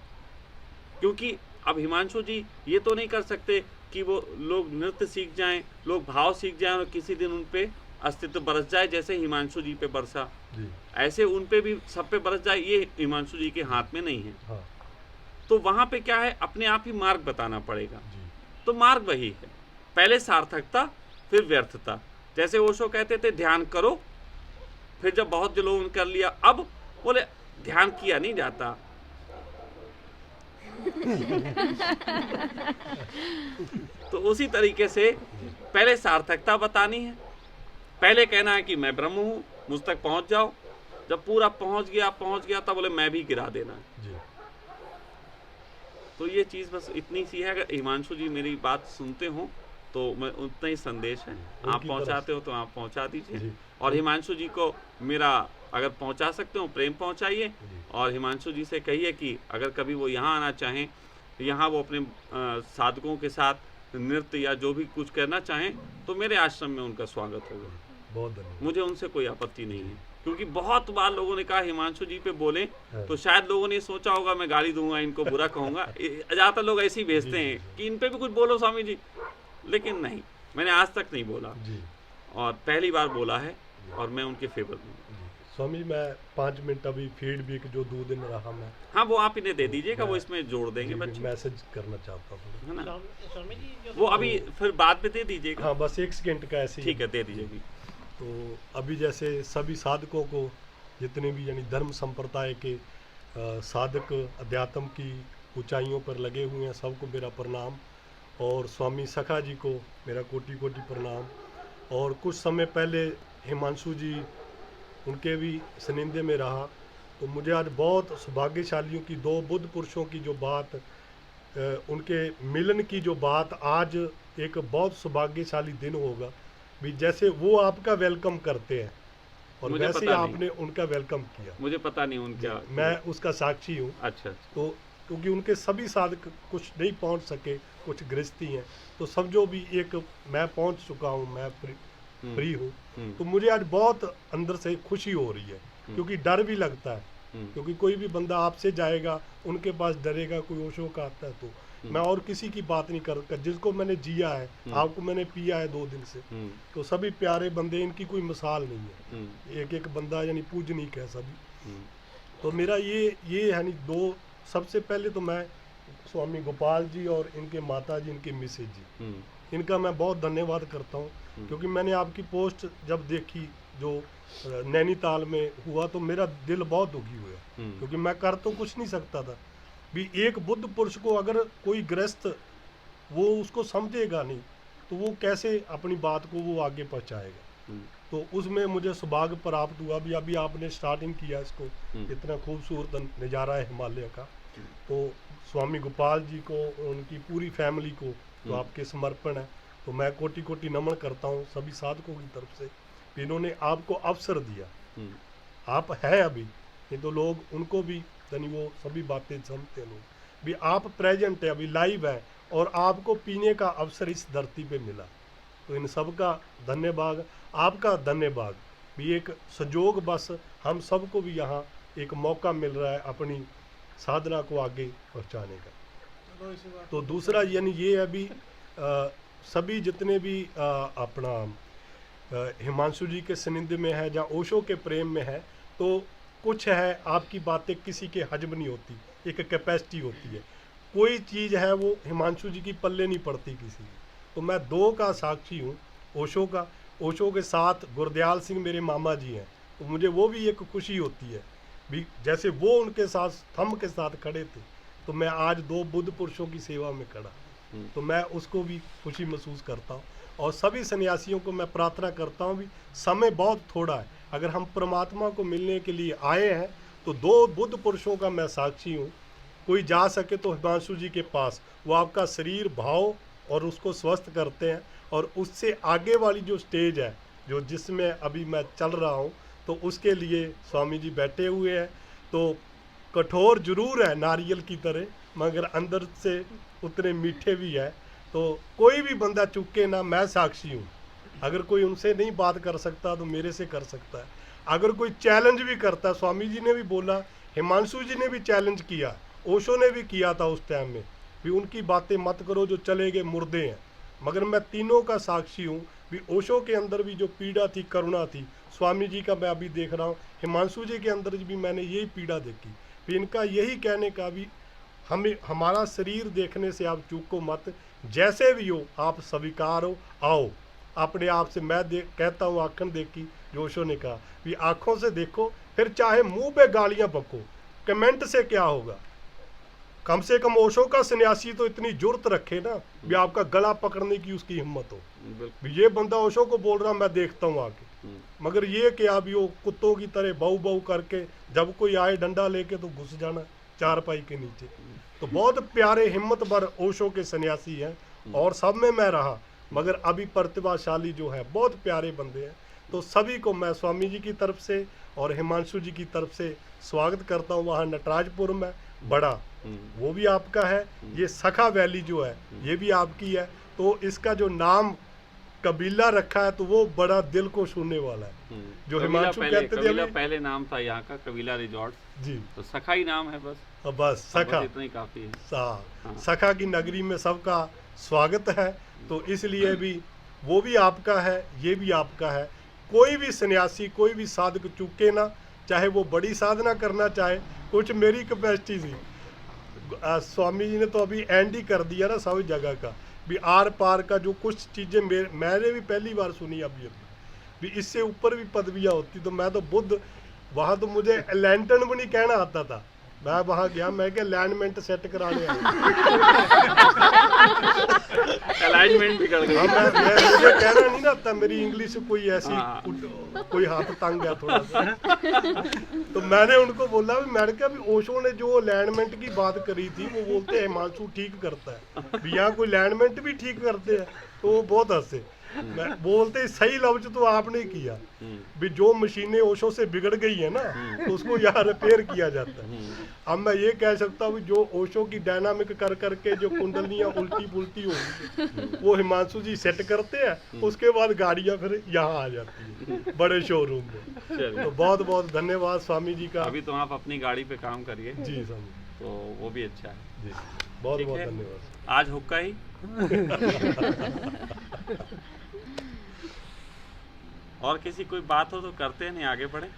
क्योंकि अब हिमांशु जी ये तो नहीं कर सकते कि वो लोग नृत्य सीख जाएं, लोग भाव सीख जाएं और किसी दिन उन पे अस्तित्व बरस जाए, जैसे हिमांशु जी पे बरसा, ऐसे उन पे भी सब पे बरस जाए, ये हिमांशु जी के हाथ में नहीं है। हाँ। तो वहाँ पे क्या है, अपने आप ही मार्ग बताना पड़ेगा। जी। तो मार्ग वही है, पहले सार्थकता फिर व्यर्थता। जैसे ओशो कहते थे ध्यान करो, फिर जब बहुत लोगों ने कर लिया, अब बोले ध्यान किया नहीं जाता। तो उसी तरीके से पहले सार्थकता बतानी है, पहले कहना है कि मैं ब्रह्म हूँ, मुझ तक पहुँच जाओ। जब पूरा पहुँच गया तब बोले मैं भी गिरा देना है। तो ये चीज़ बस इतनी सी है। अगर हिमांशु जी मेरी बात सुनते हो तो मैं उतना ही संदेश है, आप पहुंचाते हो तो आप पहुंचा दीजिए। और हिमांशु जी को मेरा अगर पहुंचा सकते हो प्रेम पहुंचाइए, और हिमांशु जी से कहिए कि अगर कभी वो यहाँ आना चाहें, यहाँ वो अपने साधकों के साथ नृत्य या जो भी कुछ करना चाहें तो मेरे आश्रम में उनका स्वागत होगा। बहुत धन्यवाद। मुझे उनसे कोई आपत्ति नहीं है, क्योंकि बहुत बार लोगों ने कहा हिमांशु जी पे बोले तो शायद लोगों ने सोचा होगा मैं गाली दूंगा, इनको बुरा कहूँगा। ज़्यादातर लोग ऐसे ही भेजते हैं कि इन पे भी कुछ बोलो स्वामी जी, लेकिन नहीं, मैंने आज तक नहीं बोला और पहली बार बोला है और मैं उनके फेवर में हूँ। स्वामी मैं 5 मिनट अभी फीडबैक जो 2 दिन रहा मैं, हाँ वो आप इन्हें दे दीजिएगा, वो इसमें जोड़ देंगे बच्चे। मैसेज करना चाहता हूँ, है ना, वो अभी फिर बाद में दे दीजिएगा। हाँ बस 1 सेकेंड का ऐसे। ठीक है, दे दीजिएगी। तो अभी जैसे सभी साधकों को, जितने भी यानी धर्म संप्रदाय के साधक अध्यात्म की ऊंचाइयों पर लगे हुए हैं, सबको मेरा प्रणाम। और स्वामी सखा जी को मेरा कोटि कोटि प्रणाम। और कुछ समय पहले हिमांशु जी उनके भी सनिंदे में रहा, तो मुझे आज बहुत सौभाग्यशालियों की 2 बुद्ध पुरुषों की जो बात, उनके मिलन की जो बात, आज एक बहुत सौभाग्यशाली दिन होगा भी। जैसे वो आपका वेलकम करते हैं और वैसे ही आपने उनका वेलकम किया। मुझे पता नहीं उनका, मैं उसका साक्षी हूँ। अच्छा। तो क्योंकि उनके सभी साधक कुछ नहीं पहुँच सके, कुछ गृहस्थी हैं, तो सब जो भी एक मैं पहुँच चुका हूँ, मैं फ्री हूँ। तो मुझे आज बहुत अंदर से खुशी हो रही है, क्योंकि डर भी लगता है, क्योंकि कोई भी बंदा आपसे जाएगा उनके पास डरेगा, कोई ओशो का आता है। तो मैं और किसी की बात नहीं कर, जिसको मैंने जिया है, आपको मैंने पिया है 2 दिन से, तो सभी प्यारे बंदे, इनकी कोई मिसाल नहीं है। एक एक बंदा यानी पूजनीक है सभी। तो मेरा ये यानी 2, सबसे पहले तो मैं स्वामी गोपाल जी और इनके माता जी, इनके मिसेज जी, इनका मैं बहुत धन्यवाद करता हूँ। क्योंकि मैंने आपकी पोस्ट जब देखी जो नैनीताल में हुआ, तो मेरा दिल बहुत दुखी हुआ, क्योंकि मैं कर तो कुछ नहीं सकता था भी। एक बुद्ध पुरुष को अगर कोई गृहस्थ वो उसको समझेगा नहीं, तो वो कैसे अपनी बात को वो आगे पहुँचाएगा। तो उसमें मुझे सौभाग्य प्राप्त हुआ भी। अभी आपने स्टार्टिंग किया इसको, इतना खूबसूरत नज़ारा है हिमालय का। तो स्वामी गोपाल जी को, उनकी पूरी फैमिली को तो आपके समर्पण है। तो मैं कोटि कोटि नमन करता हूँ सभी साधकों की तरफ से, इन्होंने आपको अवसर दिया। आप है अभी, नहीं तो लोग उनको भी यानी वो सभी बातें समझते हैं लोग भी। आप प्रेजेंट है, अभी लाइव है, और आपको पीने का अवसर इस धरती पे मिला। तो इन सब का धन्यवाद, आपका धन्यवाद भी। एक संजोग बस हम सबको भी यहाँ एक मौका मिल रहा है अपनी साधना को आगे पहुँचाने का। तो दूसरा यानी ये है भी, सभी जितने भी अपना हिमांशु जी के सानिध्य में है, जहाँ ओशो के प्रेम में है, तो कुछ है आपकी बातें किसी के हजम नहीं होती, एक कैपेसिटी होती है। कोई चीज़ है वो हिमांशु जी की पल्ले नहीं पड़ती किसी की। तो मैं दो का साक्षी हूँ, ओशो का। ओशो के साथ गुरदयाल सिंह मेरे मामा जी हैं, तो मुझे वो भी एक खुशी होती है भी, जैसे वो उनके साथ स्तंभ के साथ खड़े थे, तो मैं आज दो बुद्ध पुरुषों की सेवा में खड़ा, तो मैं उसको भी खुशी महसूस करता हूँ। और सभी सन्यासियों को मैं प्रार्थना करता हूँ भी, समय बहुत थोड़ा है, अगर हम परमात्मा को मिलने के लिए आए हैं तो दो बुद्ध पुरुषों का मैं साक्षी हूँ। कोई जा सके तो हिमांशु जी के पास, वो आपका शरीर भाव और उसको स्वस्थ करते हैं, और उससे आगे वाली जो स्टेज है, जो जिसमें अभी मैं चल रहा हूँ, तो उसके लिए स्वामी जी बैठे हुए हैं। तो कठोर जरूर है नारियल की तरह, मगर अंदर से उतने मीठे भी है। तो कोई भी बंदा चुके ना, मैं साक्षी हूँ। अगर कोई उनसे नहीं बात कर सकता तो मेरे से कर सकता है। अगर कोई चैलेंज भी करता, स्वामी जी ने भी बोला, हिमांशु जी ने भी चैलेंज किया, ओशो ने भी किया था उस टाइम में भी, उनकी बातें मत करो जो चले गए मुर्दे हैं। मगर मैं तीनों का साक्षी हूँ भी, ओशो के अंदर भी जो पीड़ा थी, करुणा थी, स्वामी जी का मैं अभी देख रहा हूँ, हिमांशु जी के अंदर भी मैंने यही पीड़ा देखी। भी इनका यही कहने का भी, हमें हमारा शरीर देखने से आप चूको मत, जैसे भी हो आप स्वीकार हो, आओ अपने आप से। मैं कहता हूँ आँखन देखी, जो ओशो ने कहा भी, आँखों से देखो, फिर चाहे मुंह पे गालियाँ बको, कमेंट से क्या होगा। कम से कम ओशो का सन्यासी तो इतनी जुर्त रखे ना भी, आपका गला पकड़ने की उसकी हिम्मत हो भी, ये बंदा ओशो को बोल रहा मैं देखता हूँ आके। मगर ये कि अभी वो कुत्तों की तरह बहु बहु करके, जब कोई आए डंडा लेके तो घुस जाना चारपाई के नीचे। तो बहुत प्यारे हिम्मत भर ओशो के सन्यासी हैं, और सब में मैं रहा, मगर अभी प्रतिभाशाली जो है, बहुत प्यारे बंदे हैं। तो सभी को मैं स्वामी जी की तरफ से और हिमांशु जी की तरफ से स्वागत करता हूँ। वहाँ नटराजपुर में बड़ा, वो भी आपका है। ये सखा वैली जो है, ये भी आपकी है। तो इसका जो नाम कबीला रखा है, तो वो बड़ा दिल को छूने वाला है। जो हिमांशु कहते थे, कबीला पहले नाम था यहाँ का, कबीला रिजॉर्ट जी, तो सखा ही नाम है बस। बस सखा, इतना ही काफी है। हाँ, सखा की नगरी में सबका स्वागत है। तो इसलिए भी वो भी आपका है, ये भी आपका है। कोई भी सन्यासी, कोई भी साधक चूके ना, चाहे वो बड़ी साधना करना चाहे। कुछ मेरी कैपेसिटी थी, स्वामी जी ने तो अभी एंड ही कर दिया ना सभी जगह का भी, आर पार का जो कुछ चीज़ें मैंने भी पहली बार सुनी अभी भी, इससे ऊपर भी पदवियाँ होती। तो मैं तो बुद्ध, वहाँ तो मुझे लैंटर्न भी नहीं कहना आता था। मैं वहाँ गया, मैं क्या अलाइनमेंट सेट कराने अलाइनमेंट भी कर गए। मुझे कहना नहीं ना आता, मेरी इंग्लिश कोई ऐसी कोई हाथ तंग है थोड़ा सा। तो मैंने उनको बोला भी, मैंने कहा भी ओशो ने जो अलाइनमेंट की बात करी थी, वो बोलते हैं हिमांशु ठीक करता है भी, यहाँ कोई अलाइनमेंट भी ठीक करते हैं। तो वो बहुत हंसे। मैं बोलते सही लफ्ज तो आपने किया भी, जो मशीनें ओशो से बिगड़ गई है ना, तो उसको यहाँ रिपेयर किया जाता है। अब मैं ये कह सकता हूँ जो ओशो की डायनामिक कर करके जो कुंडलियाँ उल्टी पुल्टी हो गई, वो हिमांशु जी सेट करते हैं। उसके बाद गाड़ियाँ फिर यहाँ आ जाती है बड़े शोरूम में। तो बहुत बहुत धन्यवाद स्वामी जी का। अभी तो आप अपनी गाड़ी पे काम करिए जी स्वामी, तो वो भी अच्छा है जी। बहुत बहुत धन्यवाद। आज हुक्का ही और किसी कोई बात हो तो करते हैं, नहीं आगे बढ़े।